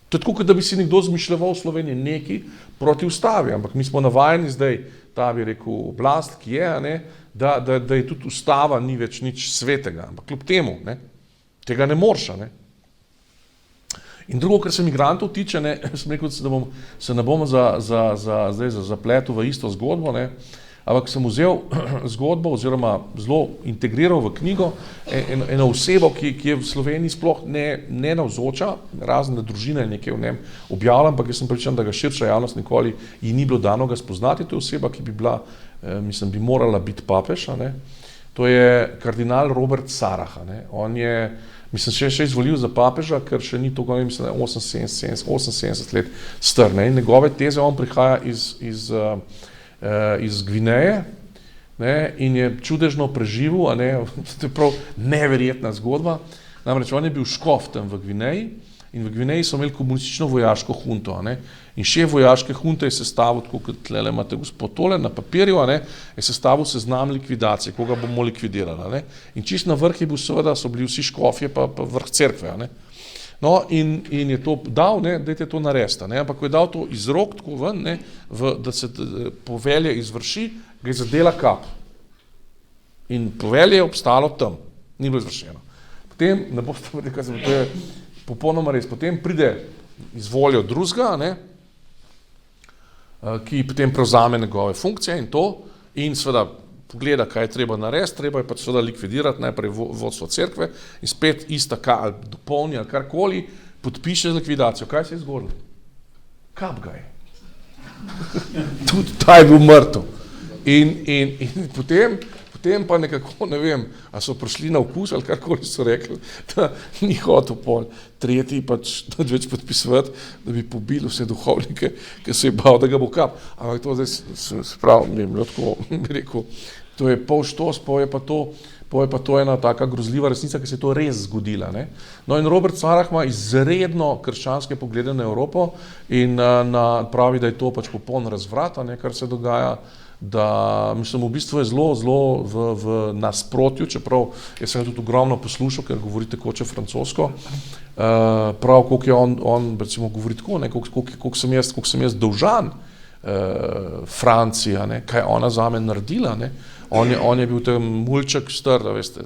To je tako, da bi si nekdo zmišljeval v Sloveniji nekaj proti ustavi, ampak mi smo navajeni zdaj, ta bi rekel oblast, ki je, ne, da je tudi ustava ni več nič svetega, ampak kljub temu, ne, tega ne moreš, ne. In drugo, kar se migrantov tiče, ne, sem rekel, da se ne bom zdaj zapletel v isto zgodbo, ne, ampak sem vzel zgodbo oziroma zelo integriral v knjigo eno osebo, ki je v Sloveniji sploh ne navzoča, razen da družina je nekaj v njem objavila, ampak jaz sem pričan, da ga širša javnost nikoli ji ni bilo dano ga spoznati. To je oseba, ki bi bila, mislim, bi morala biti papež, ne. To je kardinal Robert Sarah, ne. On je, mislim, še izvolil za papeža, ker še ni toliko, mislim, 78 let star, ne. In njegove teze, on prihaja iz Gvineje, ne, in je čudežno preživel, a ne, to je prav neverjetna zgodba. Namreč on je bil škof tam v Gvineji in v Gvineji so imeli komunistično vojaško hunto, a ne, in šef vojaške hunte je sestavil, tako kot tlele imate gospod tole na papirju, a ne, je sestavil seznam likvidacije, koga bomo likvidirali, a ne, in čist na vrh je bil seveda, so bili vsi škofje pa vrh cerkve, a ne. No, in je to dal, ne, dajte to narediti, ne, ampak ko je dal to iz rok tako ven, ne, da se povelje izvrši, ga je zadela kap. In povelje je obstalo tam, ni bilo izvršeno. Potem, ne boste rekel, to je popolnoma res, potem pride izvolijo drugega, ne, ki potem prevzame njegove funkcije in to, in seveda pogleda, kaj je treba narediti, treba je pač seveda likvidirati najprej vodstvo cerkve in spet ista ali dopolni ali karkoli, podpiše z likvidacijo. Kaj se je zgodilo? Kap ga je. Tudi ta je bil mrtev. In potem pa nekako, ne vem, a so prišli na okus ali karkoli so rekli, da ni hotel pol tretji pač več podpisovati, da bi pobili vse duhovnike, ker se je bal, da ga bo kap. Ampak to zdaj se pravi, ne vem, tako bi rekel, to je pol štos, pol je pa to ena taka grozljiva resnica, ki se je to res zgodila, ne. No in Robert Sarah ima izredno krščanske poglede na Evropo in pravi, da je to pač popoln razvrat, ne, kar se dogaja, da mislim, v bistvu je zelo v nasprotju, čeprav jaz sem tudi ogromno poslušal, ker govori tekoče francosko, prav koliko je on recimo govori tako, ne, koliko sem jaz dolžan Franciji, ne, kaj je ona zame naredila, ne. On je bil tam mulček star, veste,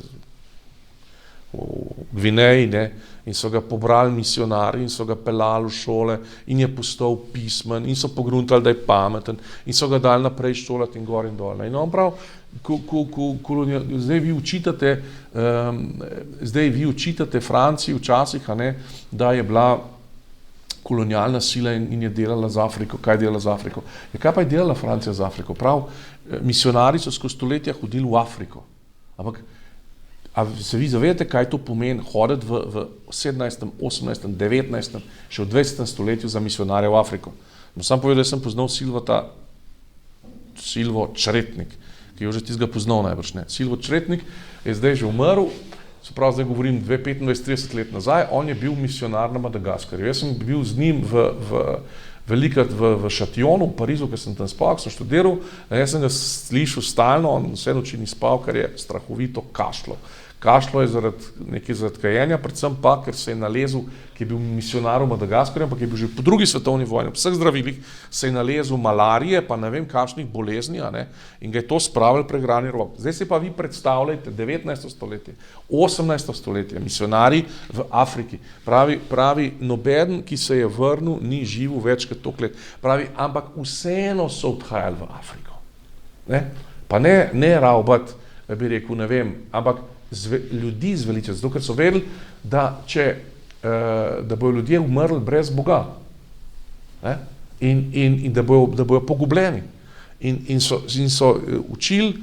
v Gvineji, ne, in so ga pobrali misionarji in so ga peljali v šole in je postal pismen in so pogruntali, da je pameten in so ga dali naprej šolati in gor in dol. In on prav, zdaj vi učitate Franciji včasih, da je bila kolonialna sila in je delala z Afriko. Kaj je delala z Afriko? Kaj pa je delala Francija z Afriko? Prav, misionari so skozi stoletja hodili v Afriko. Ampak a se vi zavedate, kaj to pomeni hoditi v 17., 18., 19., še v 20. stoletju za misionarje v Afriko? Sam povedal, da sem poznal Silvo Čretnik, ki je že tistega poznal najbrž ne. Silvo Čretnik je zdaj že umrl, se pravi, zdaj govorim 25-30 let nazaj, on je bil misionar na Madagaskarju. Jaz sem bil z njim velikrat v Šatijonu, v Parizu, ker sem tam spal, ker sem študiral, jaz sem ga slišal stalno, on vse noči ni spal, ker je strahovito kašljal. Kašljal je zaradi kajenja, predvsem pa, ker se je nalezel, ki je bil misionar v Madagaskarju, ampak je bil že po drugi svetovni vojni, v vseh zdravilih se je nalezel malarije, pa ne vem kakšnih bolezni, in ga je to spravil prehrani rok. Zdaj si pa vi predstavljajte 19. stoletje, 18. stoletje, misionari v Afriki. Pravi, nobeden, ki se je vrnil, ni živel več kot toliko let. Pravi, ampak vseeno so odhajali v Afriko. Pa ne ravbat, bi rekel, ne vem, ampak ljudi zveličati, zato ker so vedeli, da bojo ljudje umrli brez Boga. In da bojo pogubljeni. In so učili,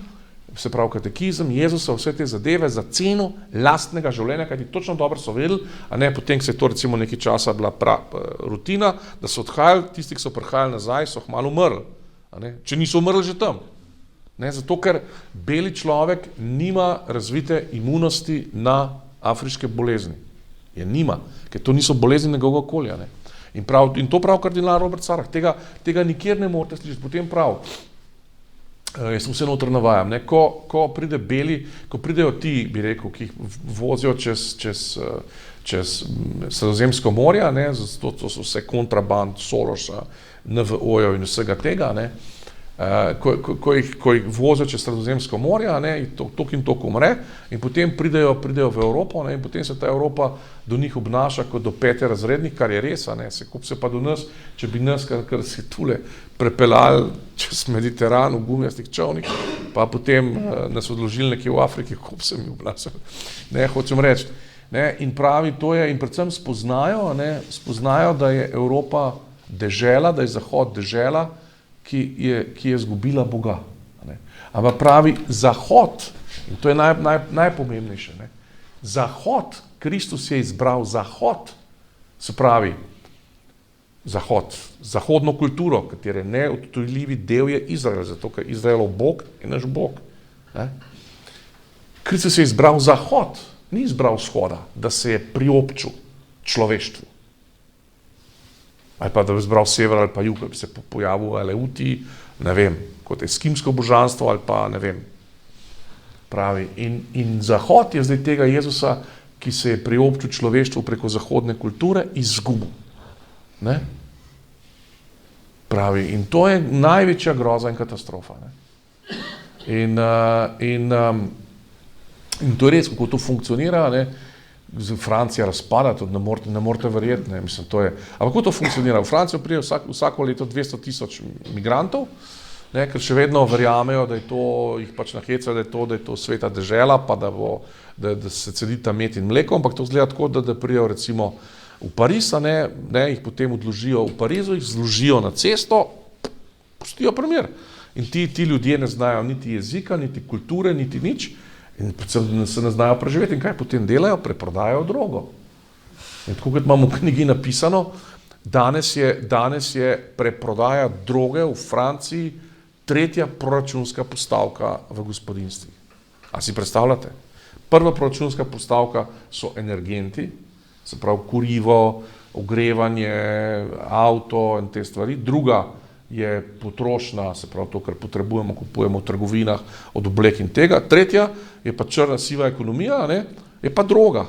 se pravi katekizem, Jezusa, vse te zadeve za ceno lastnega življenja, kajti točno dobro so vedeli, potem se je to recimo nekaj časa bila rutina, da so odhajali, tisti, ki so prihajali nazaj, so hmalo umrli. Če niso umrli že tam. Zato, ker beli človek nima razvite imunosti na afriške bolezni. Je nima, ker to niso bolezni njegovega okolja. In to prav kardinal Robert Sarah, tega nikjer ne morete slišati. Potem prav, jaz sem vse notri navajam, ko pridejo ti, bi rekel, ki jih vozijo čez Sredozemsko morje, to so vse kontraband, Soroša, NVO-jev in vsega tega, ko jih vozijo čez Sredozemsko morje, tok in tok umre in potem pridejo v Evropo in potem se ta Evropa do njih obnaša kot do peterazrednih, kar je res, se pa do nas, če bi nas, kar si tule prepeljali čez Mediteran v gumijastih čovnih, pa potem nas odložili nekje v Afriki, kako se mi obnašali. Hočem reči. In pravi, to je, in predvsem spoznajo, da je Evropa dežela, da je Zahod dežela, ki je izgubila Boga. Ampak pravi, Zahod, in to je najpomembnejše, Zahod, Kristus je izbral Zahod, se pravi, Zahod, zahodno kulturo, katere neodtujljivi del je Izrael, zato ker Izraelov Bog je naš Bog. Kristus je izbral Zahod, ni izbral Vzhoda, da se je priobčil človeštvu. Ali pa da bi izbral sever ali pa jug, da bi se pojavil Aleuti, ne vem, kot eskimsko božanstvo ali pa ne vem. Pravi, in Zahod je zdaj tega Jezusa, ki se je priobčil človeštvu preko zahodne kulture, izgubil. Pravi, in to je največja groza in katastrofa. In to je res, kako to funkcionira, Francija razpada, tudi ne morete verjeti, mislim, to je. Ampak kako to funkcionira? V Francijo pride vsako leto 200,000 migrantov, ker še vedno verjamejo, da je to, jih pač nahecajo, da je to sveta dežela, pa da se cedita med in mleko, ampak to izgleda tako, da pridejo recimo v Pariz, jih potem odložijo v Parizu, jih zložijo na cesto, pustijo primer. In ti ljudje ne znajo niti jezika, niti kulture, niti nič, in predvsem se ne znajo preživeti. In kaj potem delajo? Preprodajajo drogo. In tako kot imamo v knjigi napisano, danes je preprodaja droge v Franciji 3. proračunska postavka v gospodinjstvih. A si predstavljate? Prva proračunska postavka so energenti, se pravi kurivo, ogrevanje, avto in te stvari. Druga je potrošnja, se pravi to, kar potrebujemo, kupujemo v trgovinah, od oblek in tega. Tretja je pa črna siva ekonomija, je pa droga.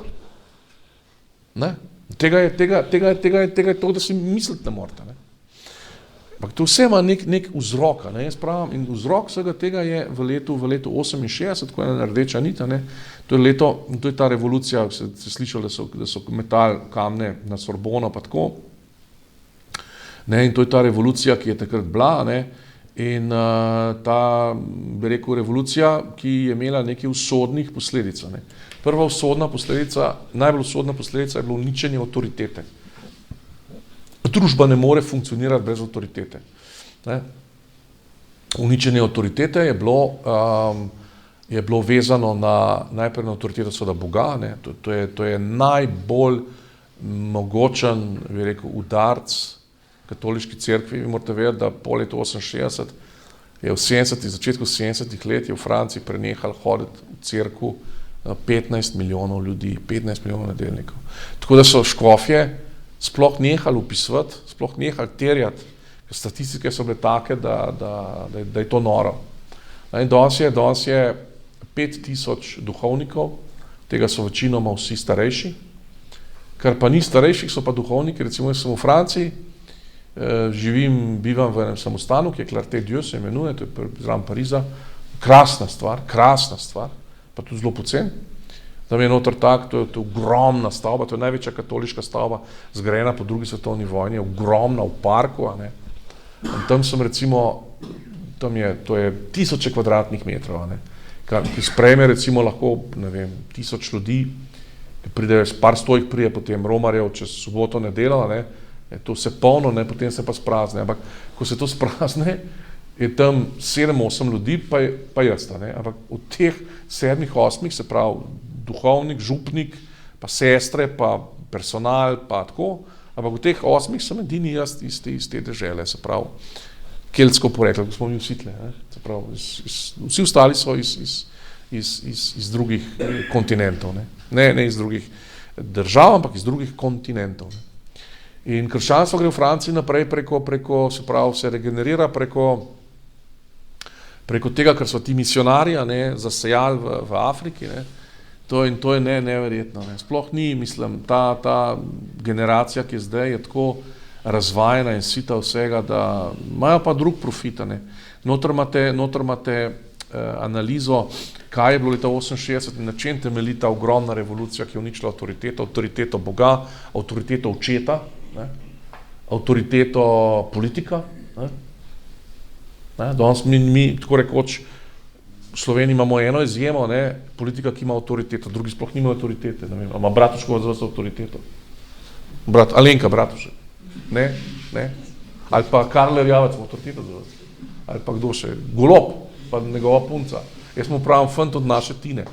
Tega je to, da si misliti ne morete. Ampak to vse ima nek vzrok, ne, jaz pravim, in vzrok vsega tega je v letu 68, ko je ena rdeča nit, ne, to je ta revolucija, se slišali, da so metali kamne na Sorbono pa tako, ne, in to je ta revolucija, ki je takrat bila, ne, in ta, bi rekel, revolucija, ki je imela nekaj usodnih posledic, ne. Prva usodna posledica, najbolj usodna posledica je bilo uničenje avtoritete. Družba ne more funkcionirati brez avtoritete. Ne? Uničenje avtoritete je bilo vezano najprej na avtoriteto seveda Boga, ne? To je najbolj mogočen, bi rekel, udarc katoliški cerkvi. Vi morate vedeti, da po letu 68 je v začetku 70 let je v Franciji prenehal hoditi v cerkev 15 milijonov ljudi, 15 milijonov nedeljnikov. Tako da so škofje sploh nehali upisovati, sploh nehali terjati, ker statistike so bile take, da je to noro. In danes je 5000 duhovnikov, tega so večinoma vsi starejši, kar pa ni starejših, so pa duhovniki, recimo jaz sem v Franciji, bivam v enem samostanu, ki je Clarté Dieu se imenuje, to je zraven Pariza, krasna stvar, pa tudi zelo pocen. Tam je noter tak, to je ogromna stavba, to je največja katoliška stavba, zgrajena po drugi svetovni vojni, ogromna v parku, a ne. In tam sem recimo, to je 1000 kvadratnih metrov, a ne, ki sprejme recimo lahko, ne vem, 1000 ljudi, ki pridejo, par sto jih prije potem romarjev čez soboto, nedeljo, a ne, je to vse polno, ne, potem se pa sprazne, ampak ko se to sprazne, je tam 7-8 ljudi, pa jaz, a ne, ampak od teh 7-8, se pravi, duhovnik, župnik, pa sestre, pa personal, pa tako, ampak v teh 8 sem edini jaz iz te dežele, se pravi, keltsko poreklo, ko smo mi vsi tle, ne? Se pravi, vsi ostali so iz drugih kontinentov, ne iz drugih držav, ampak iz drugih kontinentov. Ne? In krščanstvo gre v Franciji naprej preko, se pravi, se regenerira preko tega, ker so ti misionarji, ne, zasejali v Afriki, ne? In to je neverjetno. Ne. Sploh ni, mislim, ta generacija, ki je zdaj, je tako razvajena in sita vsega, da imajo pa drug profit. Ne. Noter imate analizo, kaj je bilo leta 68 in na čem temelji ta ogromna revolucija, ki je uničila avtoriteto Boga, avtoriteto očeta, ne, avtoriteto politika. Ne. Danes mi tako rekoč, v Sloveniji imamo eno izjemo, ne, politika, ki ima avtoriteto, drugi sploh nima avtoritete, ne vem, ima Bratuškova zvrsta avtoriteto. Alenka Bratušek, ne, ali pa Karl Erjavec ima avtoriteto zvrsta, ali pa kdo še, Golob, pa njegova punca. Jaz mu pravim fant od naše Tine.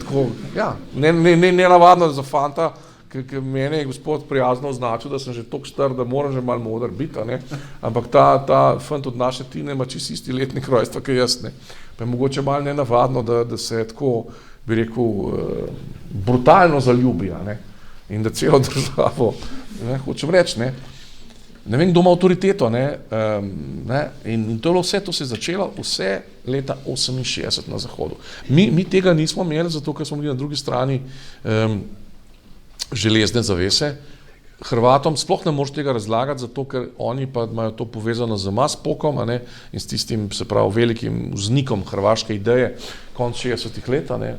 Tako, ja, ne navadno za fanta, ker mene je gospod prijazno označil, da sem že toliko star, da moram že malo moder biti, ne, ampak ta fant od naše Tine ima čisto isti letnik rojstva, kot jaz, ne. Pa je mogoče malo nenavadno, da se tako, bi rekel, brutalno zaljubi, ne, in da celo državo, ne, hočem reči, ne vem, kdo ima avtoriteto, ne, in to je vse, to se je začelo vse leta 68 na Zahodu. Mi tega nismo imeli, zato ker smo bili na drugi strani železne zavese. Hrvatom sploh ne moreš tega razlagati, zato ker oni pa imajo to povezano z Maspokom, a ne, in s tistim, se pravi, velikim vznikom hrvaške ideje konec 60-ih let, ne,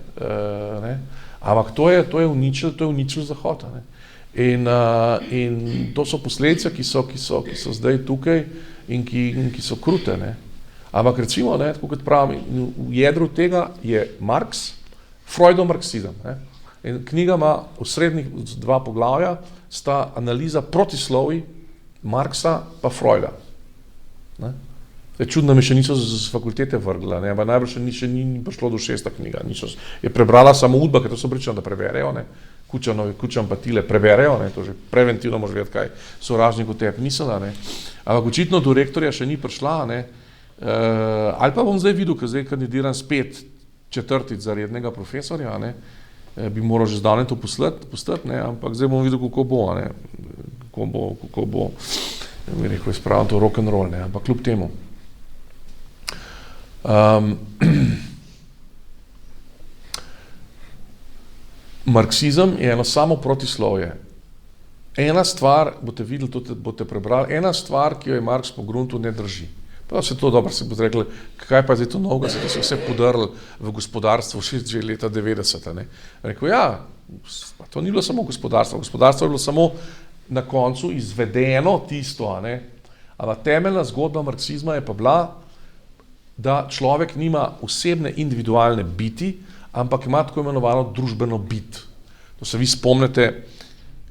ampak to je uničil Zahod, ne. In to so posledice, ki so zdaj tukaj in ki so krute, ne. Ampak recimo, ne, tako kot pravim, v jedru tega je Marx, Freudov marksizem, ne. In knjiga ima v srednjih 2 poglavja, sta analiza protislovij Marxa pa Freuda. Ne? Čudno mi še niso z fakultete vrgla, ne? Ampak najbolj še ni prišlo do 6. knjiga. Je prebrala samo Udba, ker to so pričali, da preberejo, ne? Kučan pa Tile preberejo, ne? To že preventivno moraš vedeti, kaj sovražnik v tebi mislila, ne? Ampak očitno do rektorja še ni prišla, ne? Ali pa bom zdaj videl, ker zdaj kandidiram spet 4. za rednega profesorja, ne? Bi moral že zdavnaj to postati, ne, ampak zdaj bom videl, kako bo, ne, kako bo, bi rekel, izpravljam to rock'n'roll, ne, ampak kljub temu. Marksizem je eno samo protislovje ena stvar, boste videli, tudi boste prebrali, ena stvar, ki jo je Marx pogruntil, ne drži. Pa se to dobro, se boste rekli, kaj pa je zdaj to novega, zato so vse podrli v gospodarstvu že leta 90. Ne. Rekel, ja, pa to ni bilo samo gospodarstvo je bilo samo na koncu izvedeno tisto, a ne. Ampak temeljna zgodba marksizma je pa bila, da človek nima osebne individualne biti, ampak ima tako imenovano družbeno bit. To se vi spomnite,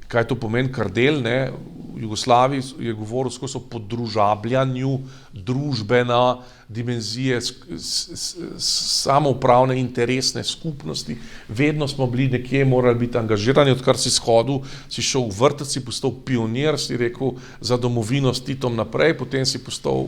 kaj to pomeni Kardel, ne? V Jugoslaviji je govoril skozi o podružabljanju, družbena dimenzije, samoupravne interesne skupnosti. Vedno smo bili nekje, morali biti angažirani, odkar si shodil, si šel v vrtec, si postal pionir, si rekel za domovino s Titom naprej, potem si šel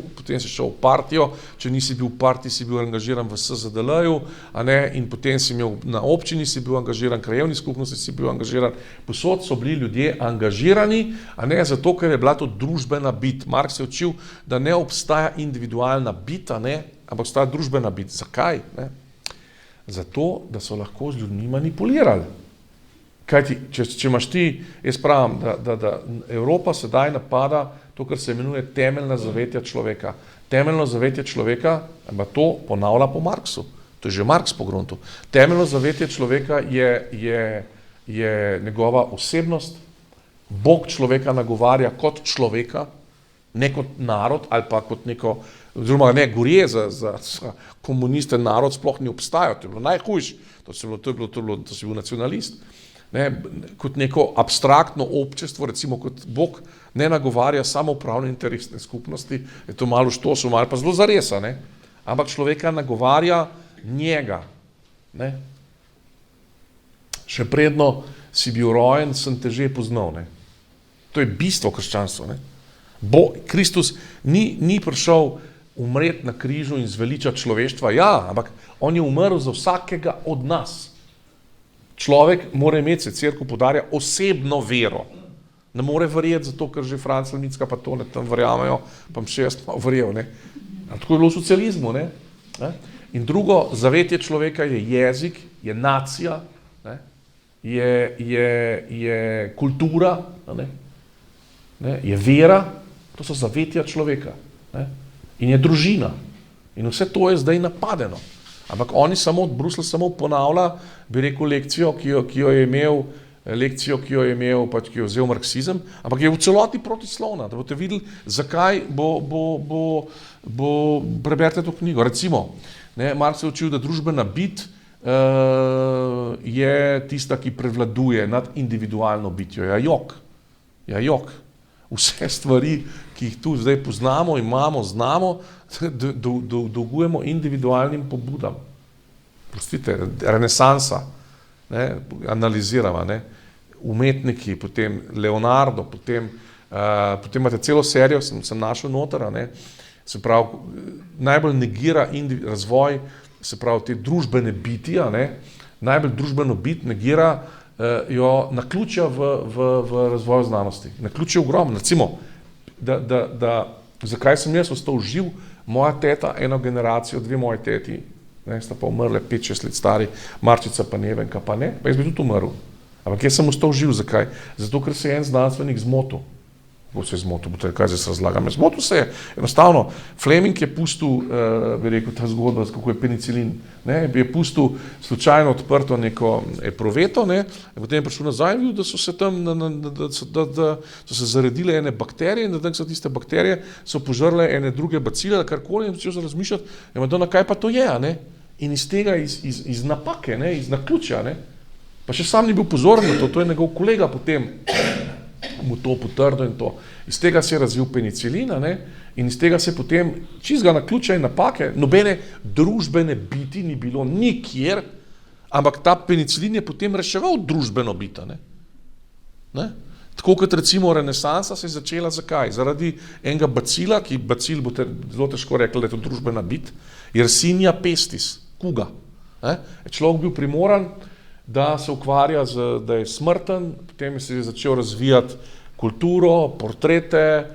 v partijo, če nisi bil v partiji, si bil angažiran v SZDL-ju, a ne, in potem si imel na občini, si bil angažiran, krajevni skupnosti si bil angažiran. Posod so bili ljudje angažirani, a ne, zato, ker je bila to družbena bit. Marx je učil, da ne obstaja individualna bit, ne, ampak obstaja družbena bit. Zakaj? Ne? Zato, da so lahko z ljudmi manipulirali. Kajti, če imaš ti, jaz pravim, da Evropa sedaj napada to, kar se imenuje temeljna zavetja človeka. Temeljno zavetje človeka, ampak to ponavlja po Marxu. To je že Marx pogruntil. Temeljno zavetje človeka je njegova osebnost. Bog človeka nagovarja kot človeka, ne kot narod ali pa kot neko, oziroma ne, gorje za komuniste narod sploh ni obstajal, to je bilo najhujše, to si bil nacionalist, ne, kot neko abstraktno občestvo, recimo kot Bog ne nagovarja samoupravne interesne skupnosti, je to malo štosu, malo pa zelo zaresa, ne, ampak človeka nagovarja njega, ne. Še predno si bil rojen, sem te že poznal, ne. To je bistvo krščanstva, ne. Kristus ni prišel umreti na križu in zveličati človeštva, ja, ampak on je umrl za vsakega od nas. Človek mora imeti, se cerkev poudarja, osebno vero. Ne more verjeti zato, ker že Franc Lemicka pa to ne tam verjamejo, pa še jaz malo verjel, ne. A tako je bilo v socializmu, ne. In drugo, zavetje človeka je jezik, je nacija, ne. Je kultura, ne. Je vera, to so zavetja človeka, ne? In je družina. In vse to je zdaj napadeno. Ampak oni Bruselj samo ponavlja, bi rekel, lekcijo, ki jo je imel, pač, ki jo je vzel marksizem, ampak je v celoti protislovna, da boste videli, zakaj preberite to knjigo. Recimo, ne, Marx je učil, da družbena bit je tista, ki prevladuje nad individualno bitjo. Ja, jok. Vse stvari, ki jih tu zdaj poznamo, imamo, znamo, dolgujemo individualnim pobudam. Prostite, renesansa, ne, analiziramo, ne, umetniki, potem Leonardo, potem imate celo serijo, sem našel noter, ne, se pravi, najbolj negira razvoj, se pravi, te družbene biti, ne, najbolj družbeno bit negira jo naključja v razvoju znanosti. Naključje ogromno. Recimo, zakaj sem jaz ostal živ, moja teta, eno generacijo, dve moji teti, ne, sta pa umrle 5-6 let stari, Marčica pa Nevenka pa ne, pa jaz bi tudi umrl. Ampak jaz sem ostal živ, zakaj? Zato, ker se je en znanstvenik zmotil. Kako se je zmotil, kaj zdaj se razlagam? Zmotil se je, enostavno, Fleming je pustil, bi rekel, ta zgodba, kako je penicilin, ne, je pustil slučajno odprto neko epruveto, ne, in potem je prišel nazaj in videl, da so se tam, da so se zaredile ene bakterije in da so tiste bakterije so požrle ene druge bacile, karkoli, in začel se razmišljati, na kaj pa to je, ne, in iz tega, iz napake, ne, iz naključja, ne, pa še sam ni bil pozoren na to je njegov kolega potem mu to potrdil in to. Iz tega se je razvil penicilin, ne, in iz tega se potem čistega naključja in napake, nobene družbene biti ni bilo nikjer, ampak ta penicilin je potem reševal družbeno bita, ne. Tako kot recimo renesansa se je začela, zakaj? Zaradi enega bacila, ki bacil boste zelo težko rekli, da je to družbena bit, Yersinia pestis, kuga. Človek bil primoran, da se ukvarja da je smrten, potem se je začel razvijati kulturo, portrete,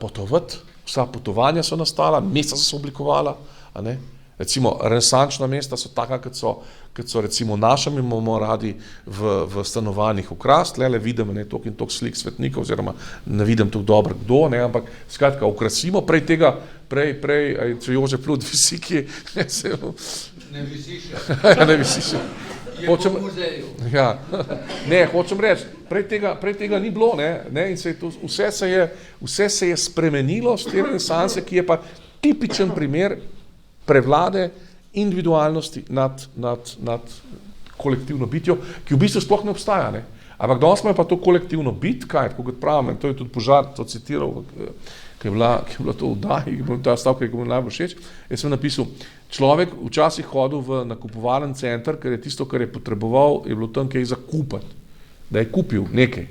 potovati, vsa potovanja so nastala, mesta so se oblikovala, a ne? Recimo, renesančna mesta so taka, kot so recimo naša, mi imamo radi v stanovanjih ukras, tlele vidim toliko in toliko slik svetnikov, oziroma ne vidim tako dobro kdo, ne, ampak skratka, ukrasimo, prej, če Jožef Plud visi, ki Ne visiš. ne visiš. Je po muzeju. Ja, ne, hočem reči, prej tega ni bilo, ne, in vse se je spremenilo z te renesanse, ki je pa tipičen primer prevlade individualnosti nad kolektivno bitjo, ki v bistvu sploh ne obstaja, ne. Ampak danes ima pa to kolektivno bit, kaj, tako kot pravim, to je tudi Požar to citiral, ki je bilo to vdaji, ta stavka, ki je mi najbolj všeč. Jaz sem napisal, človek včasih hodil v nakupovalen center, ker je tisto, kar je potreboval, je bilo tam kaj za kupiti, da je kupil nekaj.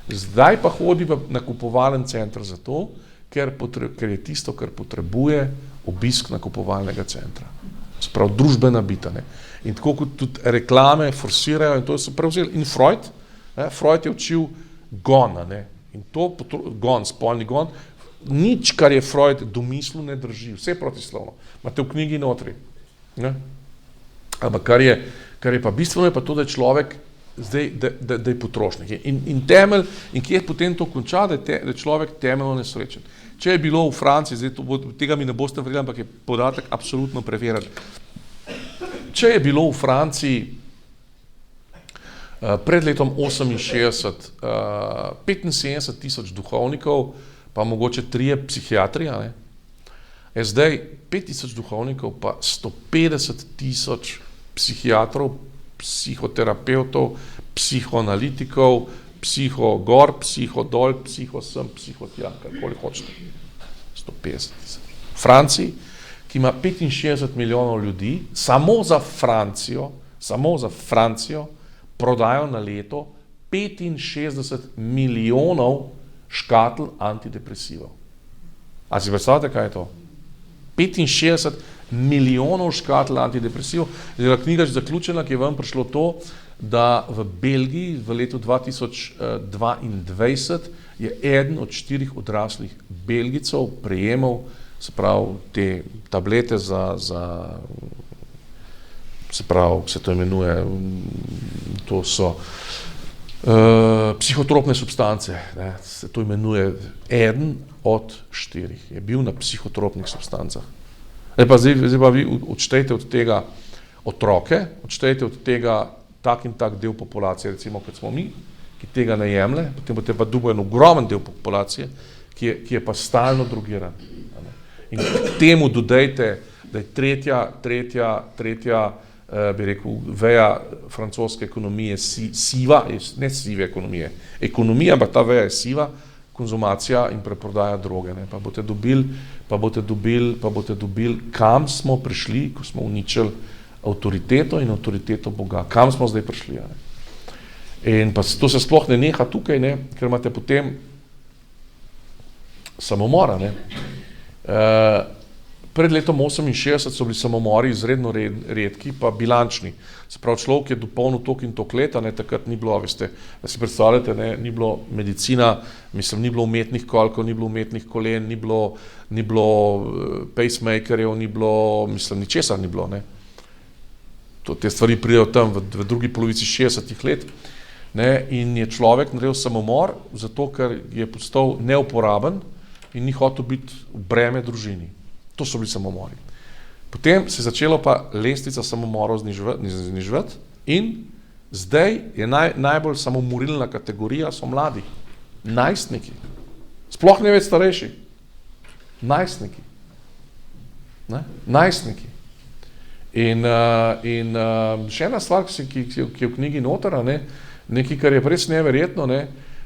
Zdaj pa hodi v nakupovalen center zato, ker je tisto, kar potrebuje obisk nakupovalnega centra. Sprav družbena bita, ne. In tako kot tudi reklame forsirajo, in to so prevzeli. In Freud je učil gona, ne. In to gon, spolni gon, nič, kar je Freud domislil, ne drži, vse protislovno. Imate v knjigi notri. Ne? Ampak kar je pa bistveno, je pa to, da je človek zdaj, da je potrošnik. In temelj, in kje potem to konča, da je človek temeljno nesrečen. Če je bilo v Franciji, zdaj tega mi ne boste verjeli, ampak je podatek absolutno preveren. Če je bilo v Franciji pred letom 68 75,000 duhovnikov, pa mogoče 3 psihiatri, ne? Je zdaj 5,000 duhovnikov, pa 150,000 psihiatrov, psihoterapevtov, psihoanalitikov, psihogor, psihodol, psihosem, psihotja, karkoli hočete. 150,000. V Franciji, ki ima 65 milijonov ljudi, samo za Francijo prodajo na leto 65 milijonov škatl antidepresivov. A si predstavljate, kaj je to? 65 milijonov škatl antidepresivov. Zdaj, knjiga je zaključena, ki je vam prišlo to, da v Belgiji v letu 2022 je eden od 4 odraslih Belgijcev prejemal, se pravi, te tablete se pravi, se to imenuje, to so psihotropne substance, ne, se to imenuje eden od 4, je bil na psihotropnih substancah. Zdaj pa vi odštejte od tega otroke, odštejte od tega tak in tak del populacije, recimo kot smo mi, ki tega ne jemlje, potem boste pa dobil en ogromen del populacije, ki je pa stalno drogiran. In k temu dodajte, da je tretja bi rekel, veja francoske ekonomije siva, ne sive ekonomije, ampak ta veja je siva, konzumacija in preprodaja droge, ne. Pa boste dobili, kam smo prišli, ko smo uničili avtoriteto in avtoriteto Boga. Kam smo zdaj prišli, ne. In pa to se sploh ne neha tukaj, ne, ker imate potem samomora, ne. Pred letom 68 so bili samomori izredno redki, pa bilančni. Se pravi, človek je dopolnil toliko in toliko leta, ne, takrat ni bilo, veste, da si predstavljate, ne, ni bilo medicina, mislim, ni bilo umetnih kolkov, ni bilo umetnih kolen, ni bilo pacemakerjev, ni bilo, mislim, ničesar ni bilo, ne. Te stvari pridejo tam v drugi polovici 60-ih let, ne, in je človek naredil samomor, zato ker je postal neuporaben in ni hotel biti v breme družini. To so bili samomori. Potem se je začelo pa lestvica samomorov zniževati in zdaj je najbolj samomorilna kategorija so mladi. Najstniki. Sploh ne več starejši. Najstniki. Ne? Najstniki. In še ena stvar, ki je v knjigi notara, ne, nekaj, kar je res neverjetno, ne,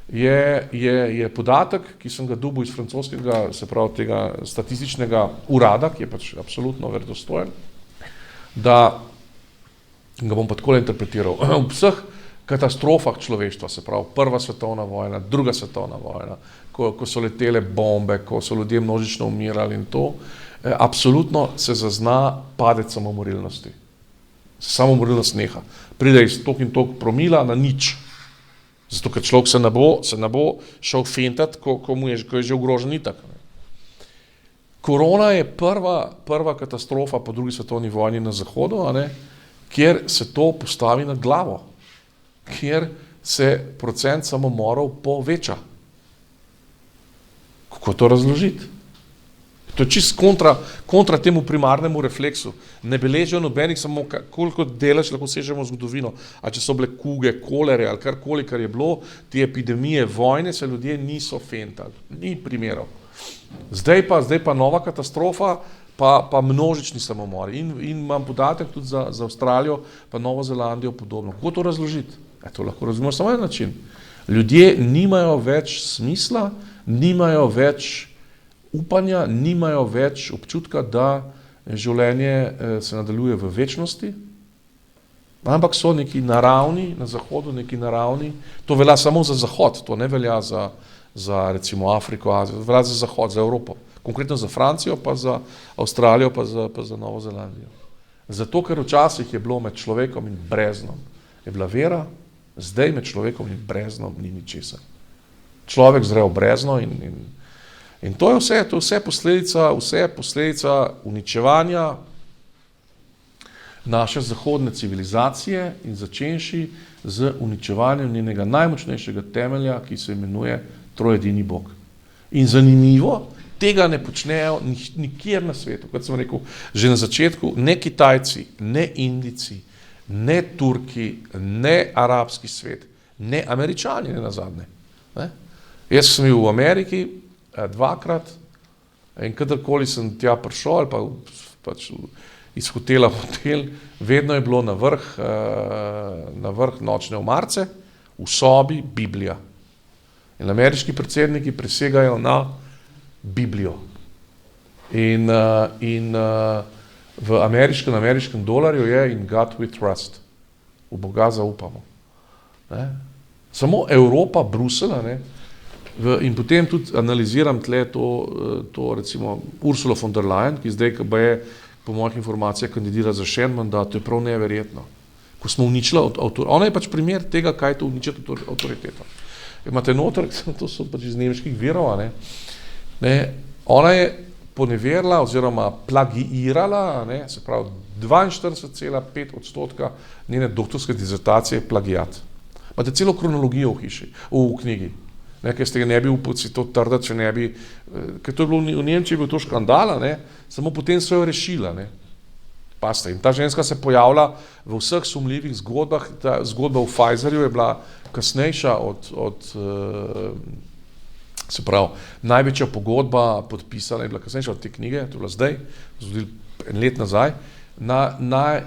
je podatek, ki sem ga dobil iz francoskega, se pravi tega statističnega urada, ki je pač absolutno verodostojen, da ga bom pa takole interpretiral. V vseh katastrofah človeštva, se pravi Prva svetovna vojna, Druga svetovna vojna, ko so letele bombe, ko so ljudje množično umirali in to, absolutno se zazna padec samomorilnosti. Samomorilnost neha. Pride iz toliko in toliko promila na nič. Zato, ker človek se ne bo šel fentat, ko je že ogrožen itak. Korona je prva katastrofa po drugi svetovni vojni na Zahodu, kjer se to postavi na glavo, kjer se procent samomorov poveča. Kako to razložiti? To je čist kontra temu primarnemu refleksu. Ne beležijo nobenih, samo koliko delaš, lahko sežemo v zgodovino. A če so bile kuge, kolere ali karkoli, kar je bilo, te epidemije, vojne, se ljudje niso fentali. Ni primerov. Zdaj pa nova katastrofa, pa množični samomori. In imam podatek tudi za Avstralijo, pa Novo Zelandijo podobno. Kako to razložiti? To lahko razumeš samo en način. Ljudje nimajo več smisla, nimajo več upanja, nimajo več občutka, da življenje se nadaljuje v večnosti, ampak so neki naravni, na Zahodu neki naravni, to velja samo za Zahod, to ne velja za recimo Afriko, Azijo, velja za Zahod, za Evropo, konkretno za Francijo, pa za Avstralijo, pa za Novo Zelandijo. Zato, ker včasih je bilo med človekom in breznom, je bila vera, zdaj med človekom in breznom ni ničesar. Človek zre v brezno in to je vse posledica uničevanja naše zahodne civilizacije in začenši z uničevanjem njenega najmočnejšega temelja, ki se imenuje trojedini Bog. In zanimivo, tega ne počnejo nikjer na svetu. Kot sem rekel že na začetku, ne Kitajci, ne Indijci, ne Turki, ne arabski svet, ne Američani, ne nazadnje. Jaz sem bil v Ameriki dvakrat in kadarkoli sem tja prišel ali pa pač iz hotela v hotel, vedno je bilo na vrh nočne omarice v sobi Biblija. In ameriški predsedniki prisegajo na Biblijo. In v ameriškem dolarju je in God we trust. V Boga zaupamo. Samo Evropa, Bruselj, in potem tudi analiziram tle to recimo Ursula von der Leyen, ki zdaj, ki je po mojih informacijah kandidira za še en mandat, to je prav neverjetno. Ko smo uničili ona je pač primer tega, kaj to uničiti avtoriteto. Imate noter, to so pač iz nemških virov, ona je poneverila oziroma plagiirala, se pravi 42,5% njene doktorske dizertacije plagijat. Imate celo kronologijo v hiši, v knjigi. Ker ste ga ne bi upali to trditi, če ne bi, ker to je bilo v Nemčiji bil to škandala, samo potem so jo rešila. Pasta. In ta ženska se pojavlja v vseh sumljivih zgodbah, ta zgodba v Pfizerju je bila kasnejša od se pravi, največja pogodba podpisana je bila kasnejša od te knjige, to je bila zdaj, en let nazaj,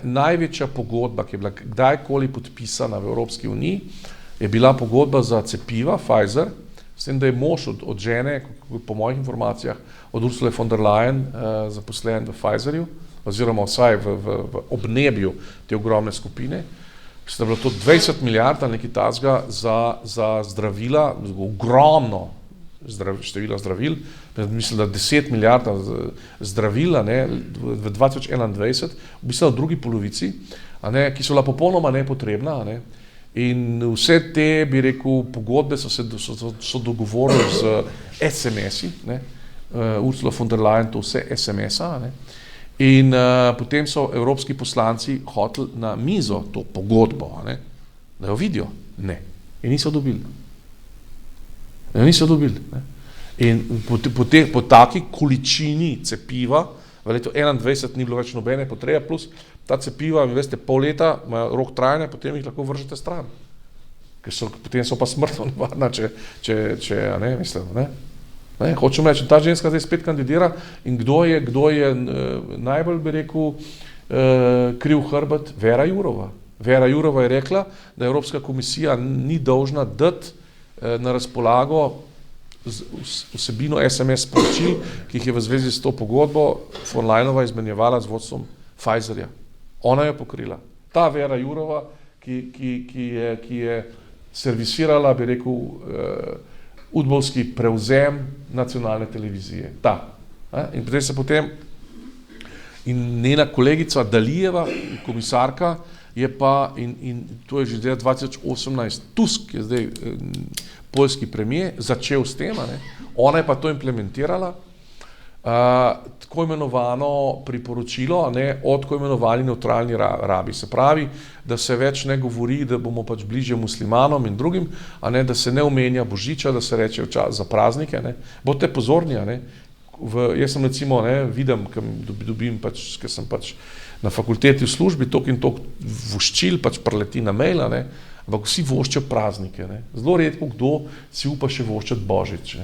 največja pogodba, ki je bila kdajkoli podpisana v Evropski uniji, je bila pogodba za cepiva Pfizer, s tem, da je mož od žene, po mojih informacijah, od Ursule von der Leyen zaposlen v Pfizerju, oziroma vsaj v obnebju te ogromne skupine, da je bilo to 20 milijard ali nekaj takega za zdravila, ogromno število zdravil, mislim, da 10 milijard zdravil v 2021, v bistvu v drugi polovici, ki so bila popolnoma nepotrebna, in vse te, bi rekel, pogodbe so dogovorili z SMS-i, Ursula von der Leyen to vse SMS-a, in potem so evropski poslanci hoteli na mizo to pogodbo, da jo vidijo. Ne. In niso dobili. In po taki količini cepiva v letu 2021 ni bilo več nobene potrebe, plus ta cepiva, veste, pol leta imajo rok trajanja, potem jih lahko vržete stran. Potem so pa smrtno nevarna, če mislim. Hočem reči, ta ženska zdaj spet kandidira in kdo je najbolj, bi rekel, kriv hrbet? Vera Jourova. Vera Jourova je rekla, da Evropska komisija ni dolžna dati na razpolago vsebino SMS sporočil, ki jih je v zvezi s to pogodbo von Leinova izmenjevala z vodstvom Pfizerja. Ona je pokrila. Ta Vera Jourova, ki je servisirala, bi rekel, udbovski prevzem nacionalne televizije. In potem in njena kolegica Dalijeva, komisarka, je pa, in to je že 2018, Tusk, ki je zdaj poljski premijer, začel s tem, ona je pa to implementirala tako imenovano priporočilo, o tako imenovani nevtralni rabi. Se pravi, da se več ne govori, da bomo pač bližje muslimanom in drugim, da se ne omenja Božiča, da se reče za praznike. Bodite pozorni, jaz sem recimo, vidim, dobim pač, ker sem pač na fakulteti v službi, toliko in toliko voščil pač preleti na mail, ampak vsi voščijo praznike. Zelo redko kdo si upa še voščati Božič.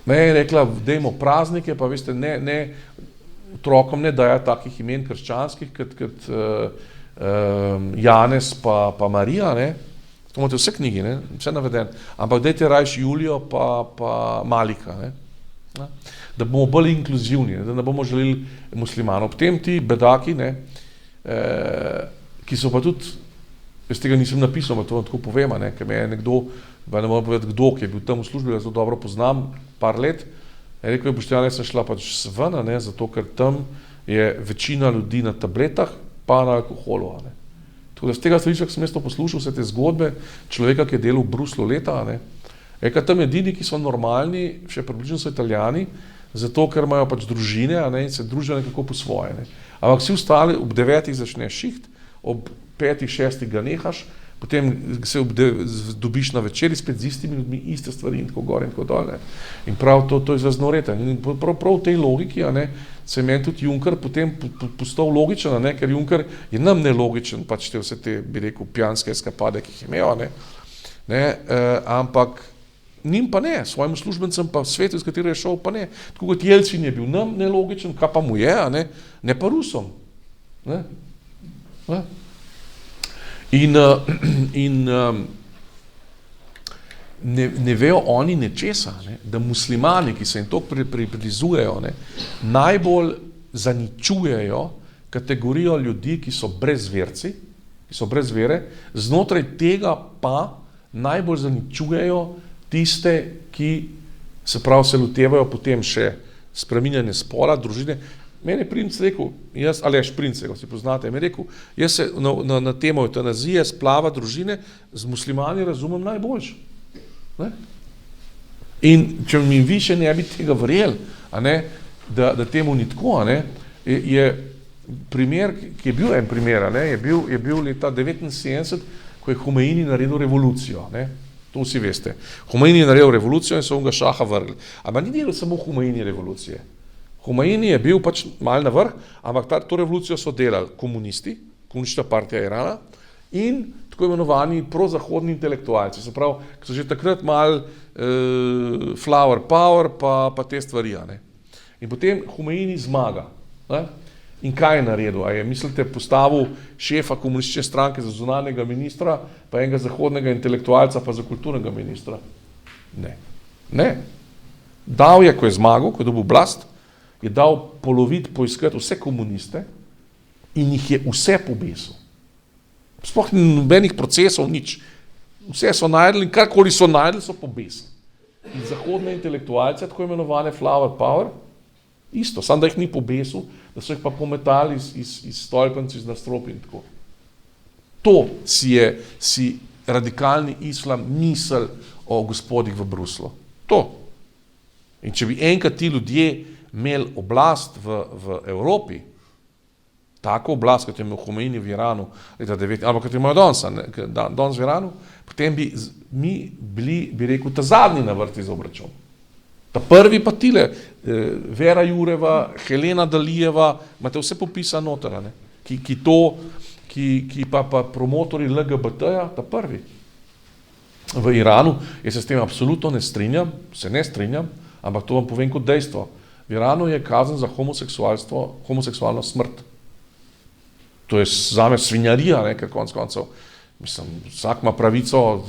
Je rekla, dajmo praznike, pa veste, otrokom ne daja takih imen krščanskih, kot Janez pa Marija, to imate vse knjigi, vse naveden, ampak dajte rajš Julijo pa Malika, da bomo bolj inkluzivni, da ne bomo želeli muslimanov. Potem ti bedaki, ki so pa tudi, jaz tega nisem napisal, to vam tako povem, ker me je nekdo, pa ne moram povedati kdo, ki je bil tam v službi, jaz to dobro poznam, par let, je rekel, Boštjan, jaz sem šla pač ven, zato ker tam je večina ljudi na tabletah, pa na alkoholu. Tako da z tega stališča, sem jaz to poslušal, vse te zgodbe človeka, ki je delal v Bruslu leta, rekel, tam edini, ki so normalni, še približno so Italijani, zato ker imajo pač družine, in se družijo nekako po svoje. Ampak vsi ostali, ob 9 začneš šiht, ob 5-6 ga nehaš, potem se dobiš na večeri spet z istimi ljudmi, iste stvari in tako gor in tako dol. In prav to je zaznoreta. In prav v tej logiki se je meni tudi Juncker potem postal logičen, ker Juncker je nam nelogičen, pač vse te, bi rekel, pijanske eskapade, ki jih je imel, ampak njim pa ne, svojim uslužbencem pa svetu, iz katerega je šel, pa ne. Tako kot Jelcin je bil nam nelogičen, kaj pa mu je, ne pa Rusom. In ne vejo oni nečesa, da muslimani, ki se jim to približujejo, najbolj zaničujejo kategorijo ljudi, ki so brezverci, ki so brez vere, znotraj tega pa najbolj zaničujejo tiste, ki se lotevajo potem še spreminjanje spola, družine. Meni je princ rekel, Aleš Princ, ko si poznate, mi je rekel, jaz se na temo eutanazije, splava družine z muslimani razumem najboljš. In če mi vi še ne bi tega verjeli, da temu ni tako, je primer, ki je bil en primer, je bil leta 1979, ko je Homeini naredil revolucijo. To vsi veste. Homeini je naredil revolucijo in so ga šaha vrgli. Ampak ni delal samo Homeini revolucije. Homeini je bil pač mal na vrh, ampak to revolucijo so delali komunisti, komunistična partija Irana in tako imenovani prozahodni intelektualci, se pravi, ki so že takrat mal flower power pa te stvari. In potem Homeini zmaga. In kaj je naredil? A je, mislite, postavil šefa komunistične stranke za zunanjega ministra, pa enega zahodnega intelektualca pa za kulturnega ministra? Ne. Dal je, ko je zmagal, ko je dobil oblast, je dal poloviti, poiskati vse komuniste in jih je vse pobesil. Sploh ni nobenih procesov, nič. Vse so najdli in karkoli so najdli, so pobesili. In zahodne intelektualce, tako imenovane flower power, isto, samo da jih ni pobesil, da so jih pa pometali iz stolpenc, iz nastropi in tako. To si radikalni islam misel o gospodih v Bruslu. To. In če bi enkrat ti ljudje imeli oblast v Evropi, tako oblast, kot je imel Homeini v Iranu leta 9, ali kot je imajo danes v Iranu, potem bi mi bili, bi rekel, ta zadnji na vrsti za obračun. Ta prvi pa tile, Vera Jureva, Helena Dalijeva, imate vse popisano noter, ki pa promotori LGBT-ja, ta prvi. V Iranu, jaz se s tem absolutno ne strinjam, ampak to vam povem kot dejstvo. V Iranu je kazen za homoseksualno smrt. To je zame svinjarija, ker konec koncev, mislim, vsak ima pravico,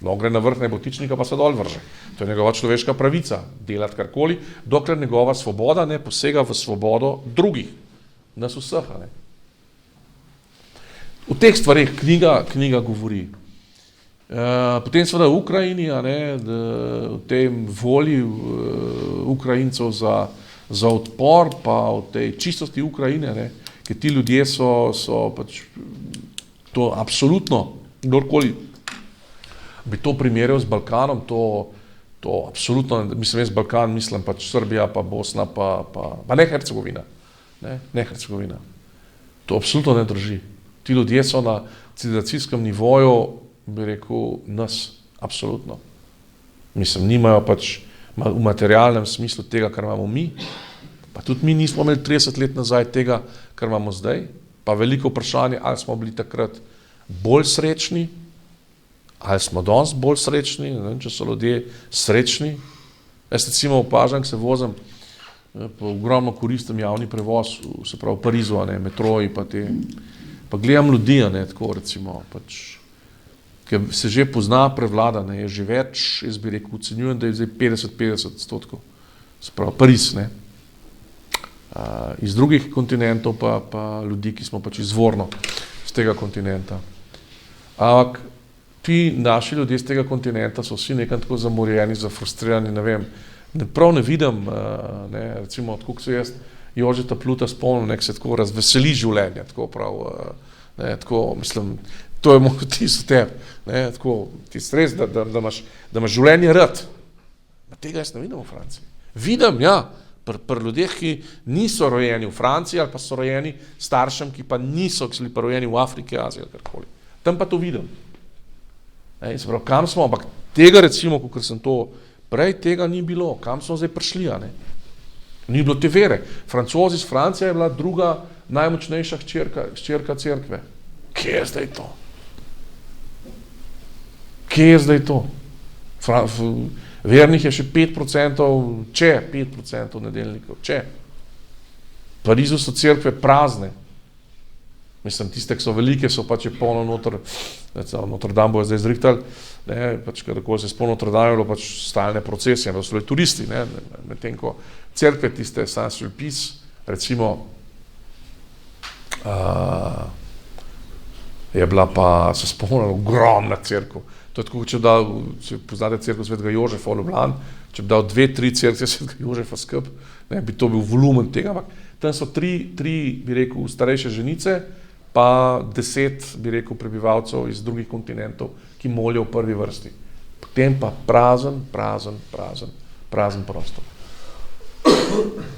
gre na vrh nebotičnika, pa se dol vrže. To je njegova človeška pravica, delati karkoli, dokler njegova svoboda ne posega v svobodo drugih, nas vseh. O teh stvareh knjiga govori. Potem seveda v Ukrajini, v tem volji Ukrajincev za odpor, pa v tej čistosti Ukrajine, ker ti ljudje so pač to absolutno, kdorkoli bi to primerjal z Balkanom, To absolutno, mislim, jaz Balkan, mislim pač Srbija, pa Bosna, pa ne Hercegovina. Ne Hercegovina. To absolutno ne drži. Ti ljudje so na civilizacijskem nivoju, bi rekel, nas, absolutno. Mislim, nimajo pač v materialnem smislu tega, kar imamo mi, pa tudi mi nismo imeli 30 let nazaj tega, kar imamo zdaj, pa veliko vprašanje, ali smo bili takrat bolj srečni, ali smo danes bolj srečni, ne vem, če so ljudje srečni. Jaz recimo opažam, ko se vozim, pa ogromno koristim javni prevoz, se pravi v Parizu, ne, metroji, pa gledam ljudi, ne, tako recimo, pač, ker se že pozna prevlada, ne, je že več, jaz bi rekel, ocenjujem, da je zdaj 50-50%, se pravi Pariz, ne. Iz drugih kontinentov pa ljudi, ki smo pač izvorno z tega kontinenta. Ampak ti naši ljudje z tega kontinenta so vsi nekaj tako zamorjeni, zafrustrirani, ne vem, prav ne vidim, ne, recimo, tako ko se jaz Jožeta Pluta spomnim, nek se tako razveseli življenja, tako prav, ne, tako, mislim, to je moj vtis v tebi, ne, tako, ti stres, da imaš življenje rad. Tega jaz ne vidim v Franciji. Vidim, ja, pri ljudeh, ki niso rojeni v Franciji ali pa so rojeni staršem, ki pa niso, ki so bili pa rojeni v Afriki, Aziji ali karkoli. Tam pa to vidim. Se pravi, kam smo, ampak tega recimo, kot sem to, prej tega ni bilo, kam smo zdaj prišli, a ne? Ni bilo te vere. Francozi iz Francije je bila druga najmočnejša hčerka cerkve. Kje je zdaj to? Kje je zdaj to? Vernih je še 5%, če 5% nedeljnikov, če. V Parizu so cerkve prazne. Mislim, tiste, ki so velike, so pač je polno noter, Notre Dame bo je zdaj zrihtali, ne, pač kadarkoli se spolno Notre Dame je bilo pač stalne procesije, da so bili turisti, ne, medtem ko cerkve tiste Saint-Sulpice, recimo, je bila pa, se spomnila, ogromna cerkev. To je tako, če poznate cerkev svetega Jožefa v Ljubljani, če bi dal 2-3 cerkve svetega Jožefa skup, ne, bi to bil volumen tega, ampak tam so tri, bi rekel, starejše ženice, pa 10, bi rekel, prebivalcev iz drugih kontinentov, ki molijo v prvi vrsti. Potem pa prazen prostor.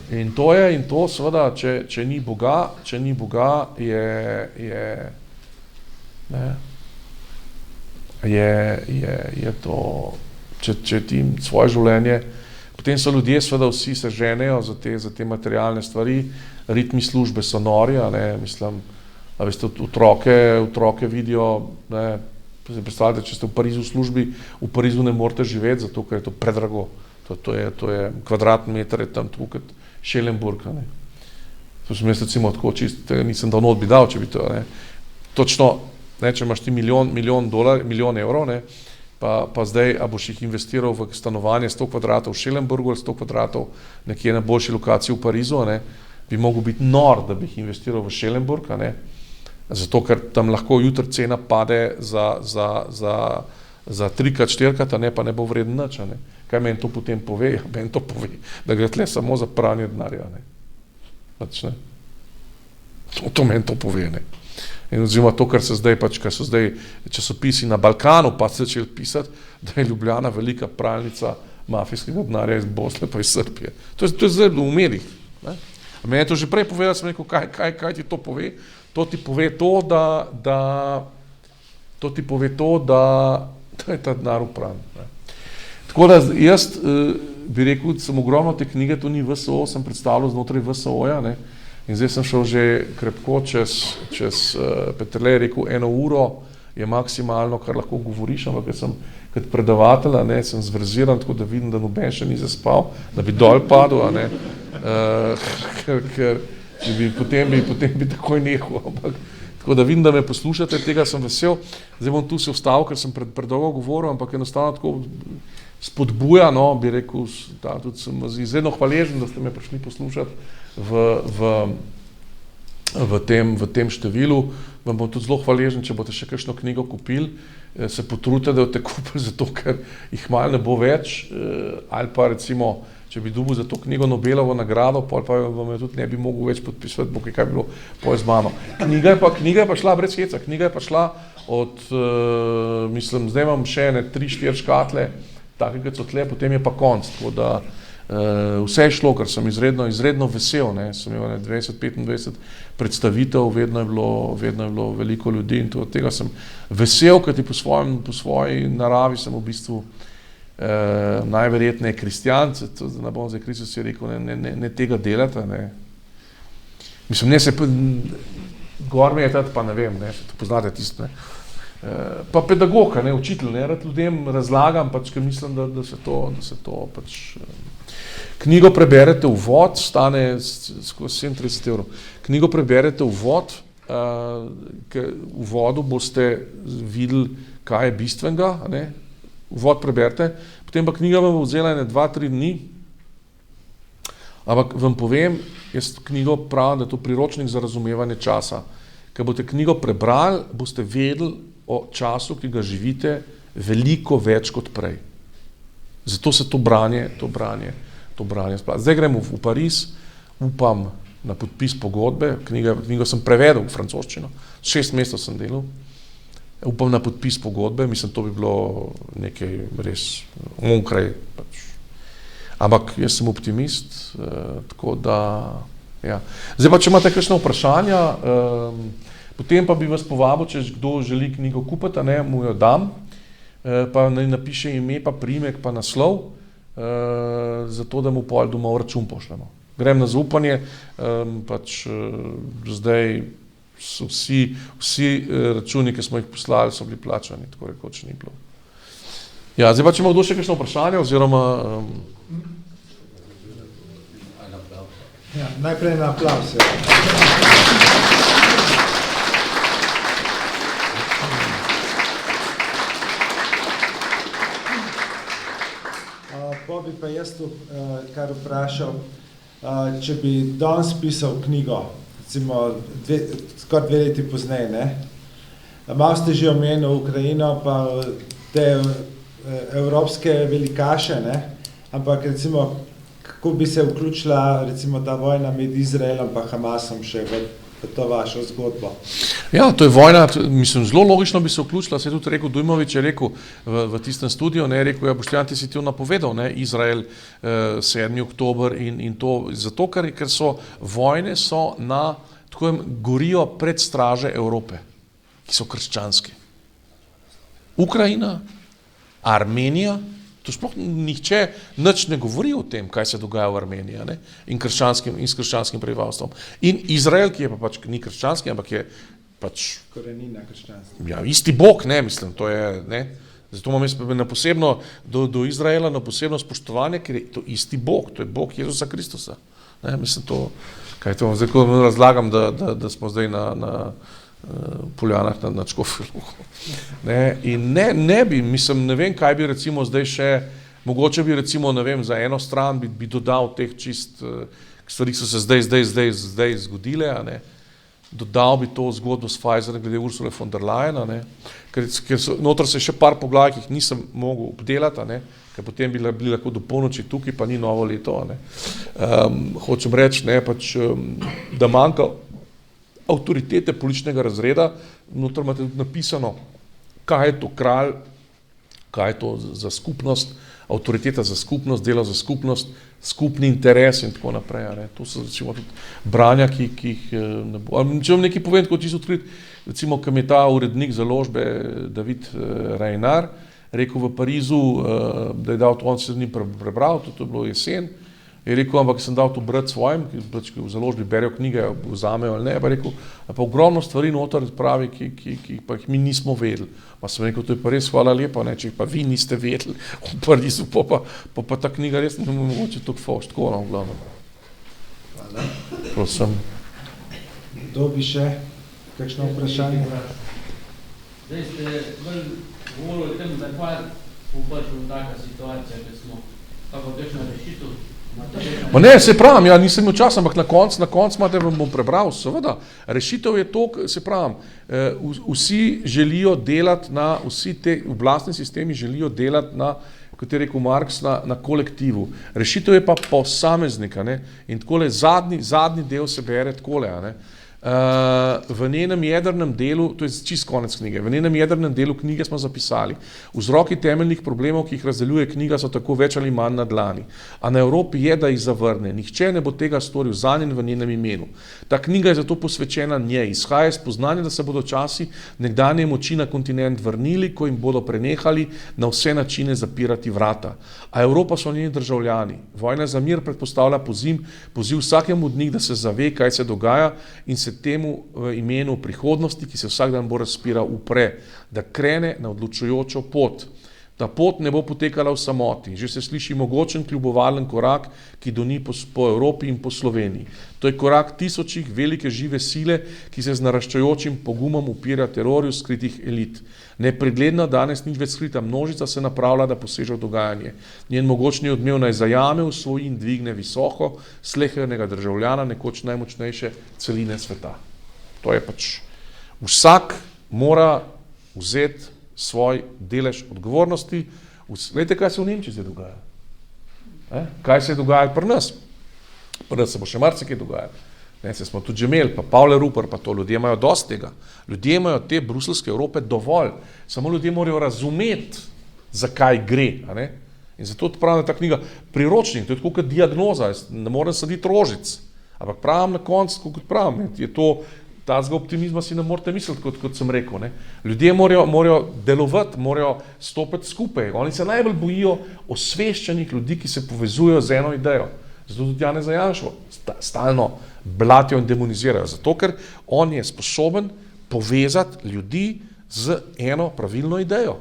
In to seveda, če ni Boga, je to, če ti svoje življenje, potem so ljudje seveda vsi se ženejo za te materialne stvari, ritmi službe so nori, ne, mislim, a veste, otroke vidijo, ne, predstavljate, če ste v Parizu v službi, v Parizu ne morete živeti, zato ker je to predrago, to je kvadratmeter, je tam tako kot Schellenburg, ne. To sem jaz recimo tako čist, nisem davno bi dal, če bi to, ne. Točno, ne, če imaš ti milijon evrov, ne, pa zdaj, a boš jih investiral v stanovanje 100 kvadratov v Schellenburgu ali 100 kvadratov nekje na boljši lokaciji v Parizu, ne, bi mogel biti nor, da bi jih investiral v Schellenburg, ne, zato ker tam lahko jutri cena pade za 3-4, ne, pa ne bo vreden nič, ne. Kaj meni to potem pove? Meni to pove, da gre tle samo za pranje denarja, ne. Pač, ne. To meni to pove, ne. In oziroma to, kar so zdaj časopisi na Balkanu pa se začeli pisati, da je Ljubljana velika pralnica mafijskega denarja iz Bosne pa iz Srbije. To je zdaj v medijih. Meni je to že prej povedal, sem rekel, kaj ti to pove? To ti pove to, da je ta denar upran. Tako da jaz bi rekel, sem ogromno te knjige, to ni VSO, sem predstavljal znotraj VSO-ja, ne. In zdaj sem šel že krepko čez Peterle je rekel, 1 uro je maksimalno, kar lahko govoriš, ampak jaz sem kot predavatelj, ne, sem zverziran, tako da vidim, da noben še ni zaspal, da bi dol padel, ne, ker potem bi takoj nehal, ampak tako da vidim, da me poslušate, tega sem vesel. Zdaj bom tu se vstal, ker sem predolgo govoril, ampak enostavno tako spodbuja, no, bi rekel, da tudi sem izredno hvaležen, da ste me prišli poslušati v tem številu. Vam bom tudi zelo hvaležen, če boste še kakšno knjigo kupili, se potrudite, da jo te kupili, zato ker jih malo ne bo več, ali pa recimo, če bi dobil za to knjigo Nobelovo nagrado, pol pa vam je tudi ne bi mogel več podpisati, bo kaj bilo pol z mano. Knjiga je pa šla brez heca, knjiga je pa šla od, mislim, zdaj imam še 3-4 škatle take, kot so tle, potem je pa konc. Tako da vse je šlo, ker sem izredno vesel, ne. Sem imel 20-25 predstavitev, vedno je bilo veliko ljudi in od tega sem vesel, kajti po svoji naravi sem v bistvu najverjetneje kristjan, ne bom zdaj Kristus je rekel, ne tega delati, ne. Mislim, ne se, gor me je tad, pa ne vem, ne, to poznate tisto, ne. Pa pedagog, ne, učitelj, ne, rad ljudem razlagam, pač, ker mislim, da se to pač... Knjigo preberete uvod, stane skozi 37 €. Knjigo preberete uvod, ker v uvodu boste videli, kaj je bistvenega, ne. Uvod preberete, potem pa knjiga vam bo vzela 2-3 dni, ampak vam povem, jaz knjigo pravim, da je to priročnik za razumevanje časa. Ker boste knjigo prebrali, boste vedeli o času, ki ga živite, veliko več kot prej. Zato se to branje splača. Zdaj gremo v Pariz, upam na podpis pogodbe, knjigo sem prevedel v francoščino, 6 mesecev sem delal, upam na podpis pogodbe, mislim, to bi bilo nekaj res onkraj. Pač. Ampak jaz sem optimist, tako da, ja. Zdaj pa, če imate kakšna vprašanja, potem pa bi vas povabil, če kdo želi knjigo kupiti, ne, mu jo dam, pa naj napiše ime, pa priimek, pa naslov, zato da mu pol domov račun pošljemo. Grem na zaupanje, pač zdaj so vsi računi, ki smo jih poslali, so bili plačani, tako rekoč ni bilo. Ja, zdaj pa, če ima kdo še kakšno vprašanje, oziroma... Ja, najprej na aplavz. Pa bi pa jaz tu kar vprašal, če bi danes pisal knjigo, recimo skoraj 2 leti pozneje, ne? Malo ste že omenili Ukrajino, pa te evropske velikaše, ne? Ampak recimo, kako bi se vključila recimo ta vojna med Izraelom pa Hamasom še v to vašo zgodbo? Ja, to je vojna, mislim, zelo logično bi se vključila, se je tudi rekel, Dujmović je rekel v tistem studiu, ne, je rekel, ja, Boštjan, ti si to napovedal, ne, Izrael, 7. oktober in to, zato, ker so vojne so na, tako gorijo pred straže Evrope, ki so krščanski. Ukrajina, Armenija, to sploh nihče nič ne govori o tem, kaj se dogaja v Armeniji, ne, in s krščanskim prebivalstvom. In Izrael, ki je pa pač ni krščanski, ampak je pač... Korenina krščanstva. Ja, isti Bog, ne, mislim, to je, ne, zato imam jaz na posebno, do Izraela na posebno spoštovanje, ker je to isti Bog, to je Bog Jezusa Kristusa. Ne, mislim, to, kaj to, zdaj ko razlagam, da smo zdaj na Poljanah nad Škofjo Loko. Ne, in ne bi, mislim, ne vem, kaj bi recimo zdaj še, mogoče bi recimo, ne vem, za eno stran bi dodal teh čist stvari, ki so se zdaj zgodile, a ne, dodal bi to zgodbo s Pfizerem glede Ursule von der Leyen, a ne, ker noter se še par poglavij, ki jih nisem mogel obdelati, a ne, ker potem bi bili lahko do polnoči tukaj, pa ni novo leto, a ne. Hočem reči, ne, pač, da manjka avtoritete političnega razreda, noter imate tudi napisano, kaj je to kralj, kaj je to za skupnost, avtoriteta za skupnost, delo za skupnost, skupni interes in tako naprej. Ne. To so recimo tudi branja, ki jih ne bo. Če vam nekaj povem, tako čisto odkrit, recimo, kam je ta urednik založbe David Rajnar rekel v Parizu, da je dal to, on se dni prebral, to je bilo jesen, je rekel, ampak sem dal to brati svojim, ki v založbi berejo knjige, vzamejo ali ne, pa je rekel, pa ogromno stvari noter pravi, ki pa jih mi nismo vedeli. Pa sem rekel, to je pa res hvala lepa, ne, če jih pa vi niste vedeli v Parizu, pa ta knjiga res ne mogoče tako foš, tako v glavnem. Hvala. Prosim. Kdo bi še kakšno vprašanje? Zdaj ste bolj govorili o tem, zakaj smo prišli v taka situacija, ker smo kako kakšna rešitev. Ma ne, se pravim, ja, nisem imel časa, ampak na konc imate, vam bom prebral, seveda. Rešitev je to, se pravim, vsi želijo delati vsi te oblastni sistemi želijo delati kot je rekel Marx, na kolektivu. Rešitev je pa posameznika, ne, in takole zadnji del se bere takole, ne. v njenem jedrnem delu, to je čist konec knjige, v njenem jedrnem delu knjige smo zapisali: vzroki temeljnih problemov, ki jih razdeljuje knjiga, so tako več ali manj na dlani. A na Evropi je, da jih zavrne. Nihče ne bo tega storil zanj in v njenem imenu. Ta knjiga je zato posvečena njej. Izhaja iz spoznanja, da se bodo časi nekdanje moči na kontinent vrnili, ko jim bodo prenehali na vse načine zapirati vrata. A Evropa so njeni državljani. Vojna za mir predpostavlja poziv vsakemu od njih, da se zave, kaj se dogaja, in se temu v imenu prihodnosti, ki se vsak dan bo razpira, upre, da krene na odločujočo pot. Ta pot ne bo potekala v samoti. Že se sliši mogočen kljubovalen korak, ki doni po Evropi in po Sloveniji. To je korak tisočih velike žive sile, ki se z naraščajočim pogumom upira terorju skritih elit. Nepregledna, danes nič več skrita množica se napravlja, da poseže v dogajanje. Njen mogočni odmev naj zajame, usvoji in dvigne visoko slehernega državljana, nekoč najmočnejše celine sveta. To je pač. Vsak mora vzeti svoj delež odgovornosti. Glejte, kaj se v Nemčiji zdaj dogaja. Kaj se je dogajalo pri nas? Pri nas se bo še marsikaj dogajalo. Se smo tudi že imeli, pa Pavle Rupert, pa to, ljudje imajo dosti tega. Ljudje imajo te bruselske Evrope dovolj. Samo ljudje morajo razumeti, zakaj gre. In zato pravim, da ta knjiga priročnik, to je tako kot diagnoza, ne morem saditi rožic. Ampak pravim na koncu, kot pravim, je to, tazga optimizma si ne morate misliti, kot sem rekel. Ljudje morajo delovati, morajo stopiti skupaj. Oni se najbolj bojijo osveščenih ljudi, ki se povezujejo z eno idejo. Zato tudi Janeza Janšo stalno blatijo in demonizirajo. Zato, ker on je sposoben povezati ljudi z eno pravilno idejo.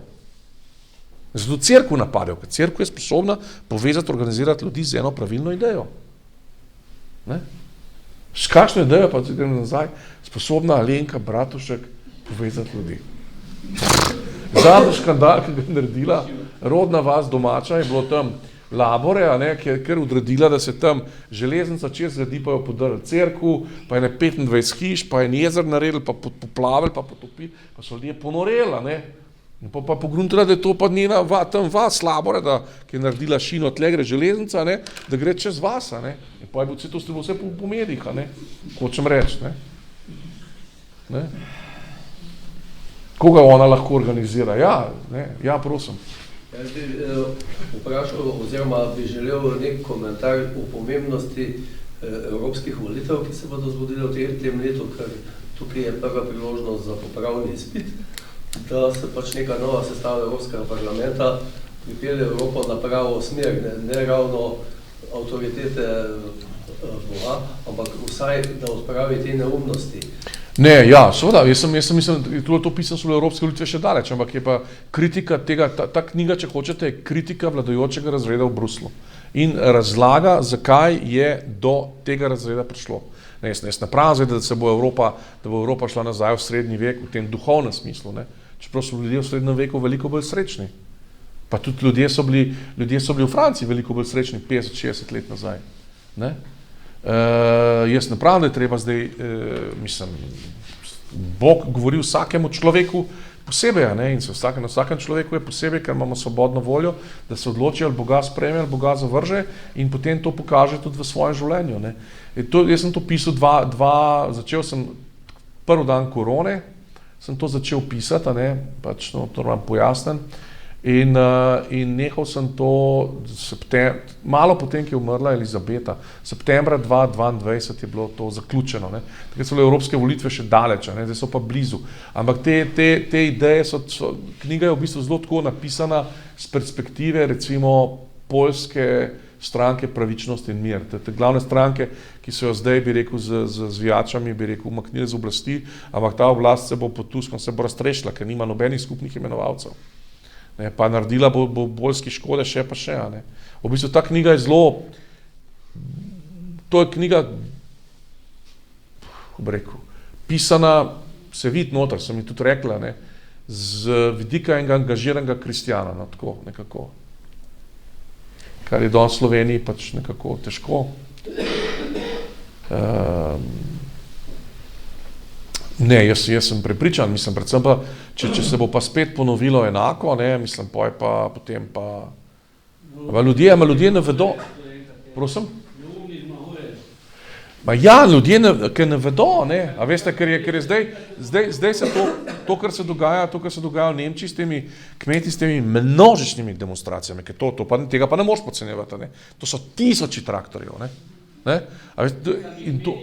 Zato cerkev napadajo, ker cerkev je sposobna povezati, organizirati ljudi z eno pravilno idejo. S kakšno idejo pa tudi nazaj sposobna Alenka Bratušek povezati ljudi. Zadnji škandal, ki ga je naredila rodna vas domača, je bilo tam Labore, ki je kar odredila, da se tam železnica čez zredi, pa jo podrli cerkev, pa je 25 hiš, pa je jezer naredili, pa poplavili, pa potopili, pa so ljudje ponoreli. In pa pogruntila, da je to pa njena tam vas Labore, ki je naredila šino, tle gre železnica, da gre čez vas. In pa je bilo vse po medijih, hočem reči. Koga ona lahko organizira? Ja, prosim. Jaz bi vprašal, oziroma bi želel nek komentar o pomembnosti evropskih volitev, ki se bodo zgodile v tem letu, ker tukaj je prva priložnost za popravni izpit, da se pač neka nova sestava Evropskega parlamenta pripelje Evropo na pravo smer, ne ravno avtoritete Boga, ampak vsaj, da odpravi te neumnosti. Ne, ja, seveda, jaz sem mislim, to pisem so evropske volitve še daleč, ampak je pa kritika tega, ta knjiga, če hočete, je kritika vladajočega razreda v Bruslu in razlaga, zakaj je do tega razreda prišlo. Jaz ne pravim, da bo Evropa šla nazaj v srednji vek v tem duhovnem smislu, čeprav so ljudje v srednjem veku veliko bolj srečni. Pa tudi ljudje so bili v Franciji veliko bolj srečni 50-60 let nazaj. Jaz ne pravim, da je treba zdaj, Bog govori vsakemu človeku posebej, in se na vsakem človeku je posebej, ker imamo svobodno voljo, da se odloči, ali Boga sprejme, ali Boga zavrže, in potem to pokaže tudi v svojem življenju. Jaz sem to pisal začel sem prvi dan korone, sem to začel pisati, pač to vam pojasnim. In nehal sem to malo potem, ki je umrla Elizabeta, septembra 2022 je bilo to zaključeno. Takrat so bile evropske volitve še daleč, zdaj so pa blizu. Ampak te ideje knjiga je v bistvu zelo tako napisana z perspektive recimo poljske stranke Pravičnost in mir. Te glavne stranke, ki so jo zdaj, bi rekel, z zvijačami, bi rekel, umaknili z oblasti, ampak ta oblast se bo pod Tuskom se bo raztrešila, ker nima nobenih skupnih imenovalcev. Pa naredila bo boljski škode še pa še. V bistvu ta knjiga je zelo, to je knjiga, kako bi rekel, pisana, se vidi noter, sem mi tudi rekla, z vidika enega angažiranega kristjana, tako nekako. Kar je danes v Sloveniji pač nekako težko. Ne, jaz sem prepričan, mislim, predvsem pa, če se bo pa spet ponovilo enako, mislim, potem pa ljudje ne vedo. Prosim? Ma ja, ljudje, ki ne vedo, ne, a veste, ker je zdaj se to, kar se dogaja v Nemčiji s temi kmeti, s temi množičnimi demonstracijami, ker tega pa ne moreš podcenjevati, ne. To so tisoči traktorjev, ne. A veste, in to,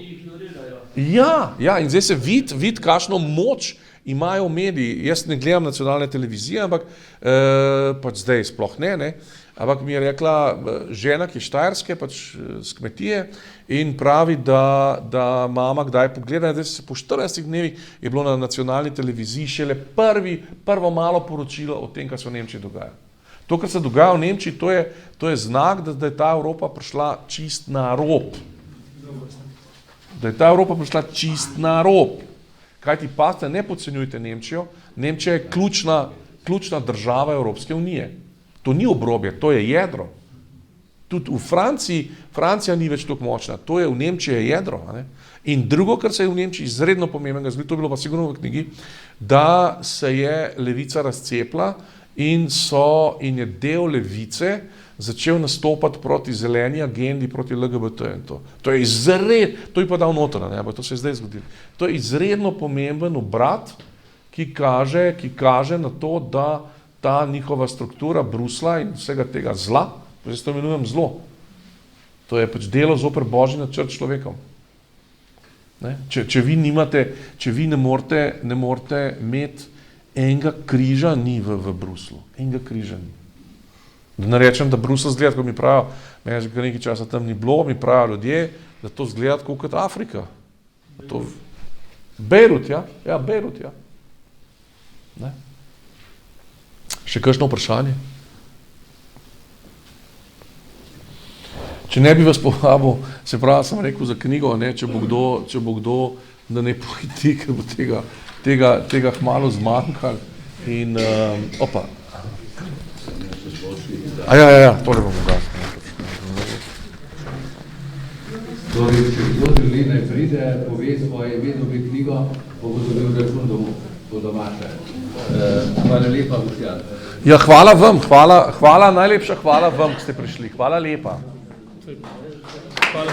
ja, in zdaj se vidi, kakšno moč imajo mediji. Jaz ne gledam nacionalne televizije, ampak pač zdaj sploh ne, ampak mi je rekla žena, ki je Štajerske, pač z kmetije, in pravi, da mama kdaj pogleda, da se po 14 dnevih je bilo na nacionalni televiziji šele prvo malo poročilo o tem, kar se v Nemčiji dogaja. To, kar se dogaja v Nemčiji, to je znak, da je ta Evropa prišla čist na rob. Da je ta Evropa prišla čist na rob. Kaj ti pazite, ne podcenjujte Nemčijo. Nemčija je ključna država Evropske unije. To ni obrobje, to je jedro. Tudi v Franciji, Francija ni več tako močna, to je v Nemčiji jedro. Ne? In drugo, kar se je v Nemčiji izredno pomembnega zgodilo, to je bilo pa sigurno v knjigi, da se je levica razcepla in je del levice začel nastopati proti zeleni agendi, proti LGBT in to. To je pa dal noter, ne, to se je zdaj zgodilo. To je izredno pomemben obrat, ki kaže na to, da ta njihova struktura Brusla in vsega tega zla, jaz to imenujem zlo, to je pač delo zoper božji načrt človekom. Ne? Če vi ne morete imeti enega križa ni v Bruslu, enega križa ni. Da ne rečem, da Bruselj zgleda, ko mi pravijo, meni že nekaj časa tam ni bilo, mi pravijo ljudje, da to zgleda kot Afrika. Bejrut, ja. Ja, Bejrut, ja. Ne? Še kakšno vprašanje? Če ne bi vas povabil, se pravi, sem rekel za knjigo, ne, če bo kdo, da ne pohiti, ker bo tega hmalo zmanjkalo. In, opa. Ja, tole bomo gasili. Torej, če kdo želi naj pride, pove svoje ime, dobi knjigo, bo dobil račun do domače. Hvala lepa, Boštjan. Ja, hvala vam, najlepša hvala vam, ki ste prišli. Hvala lepa. Hvala.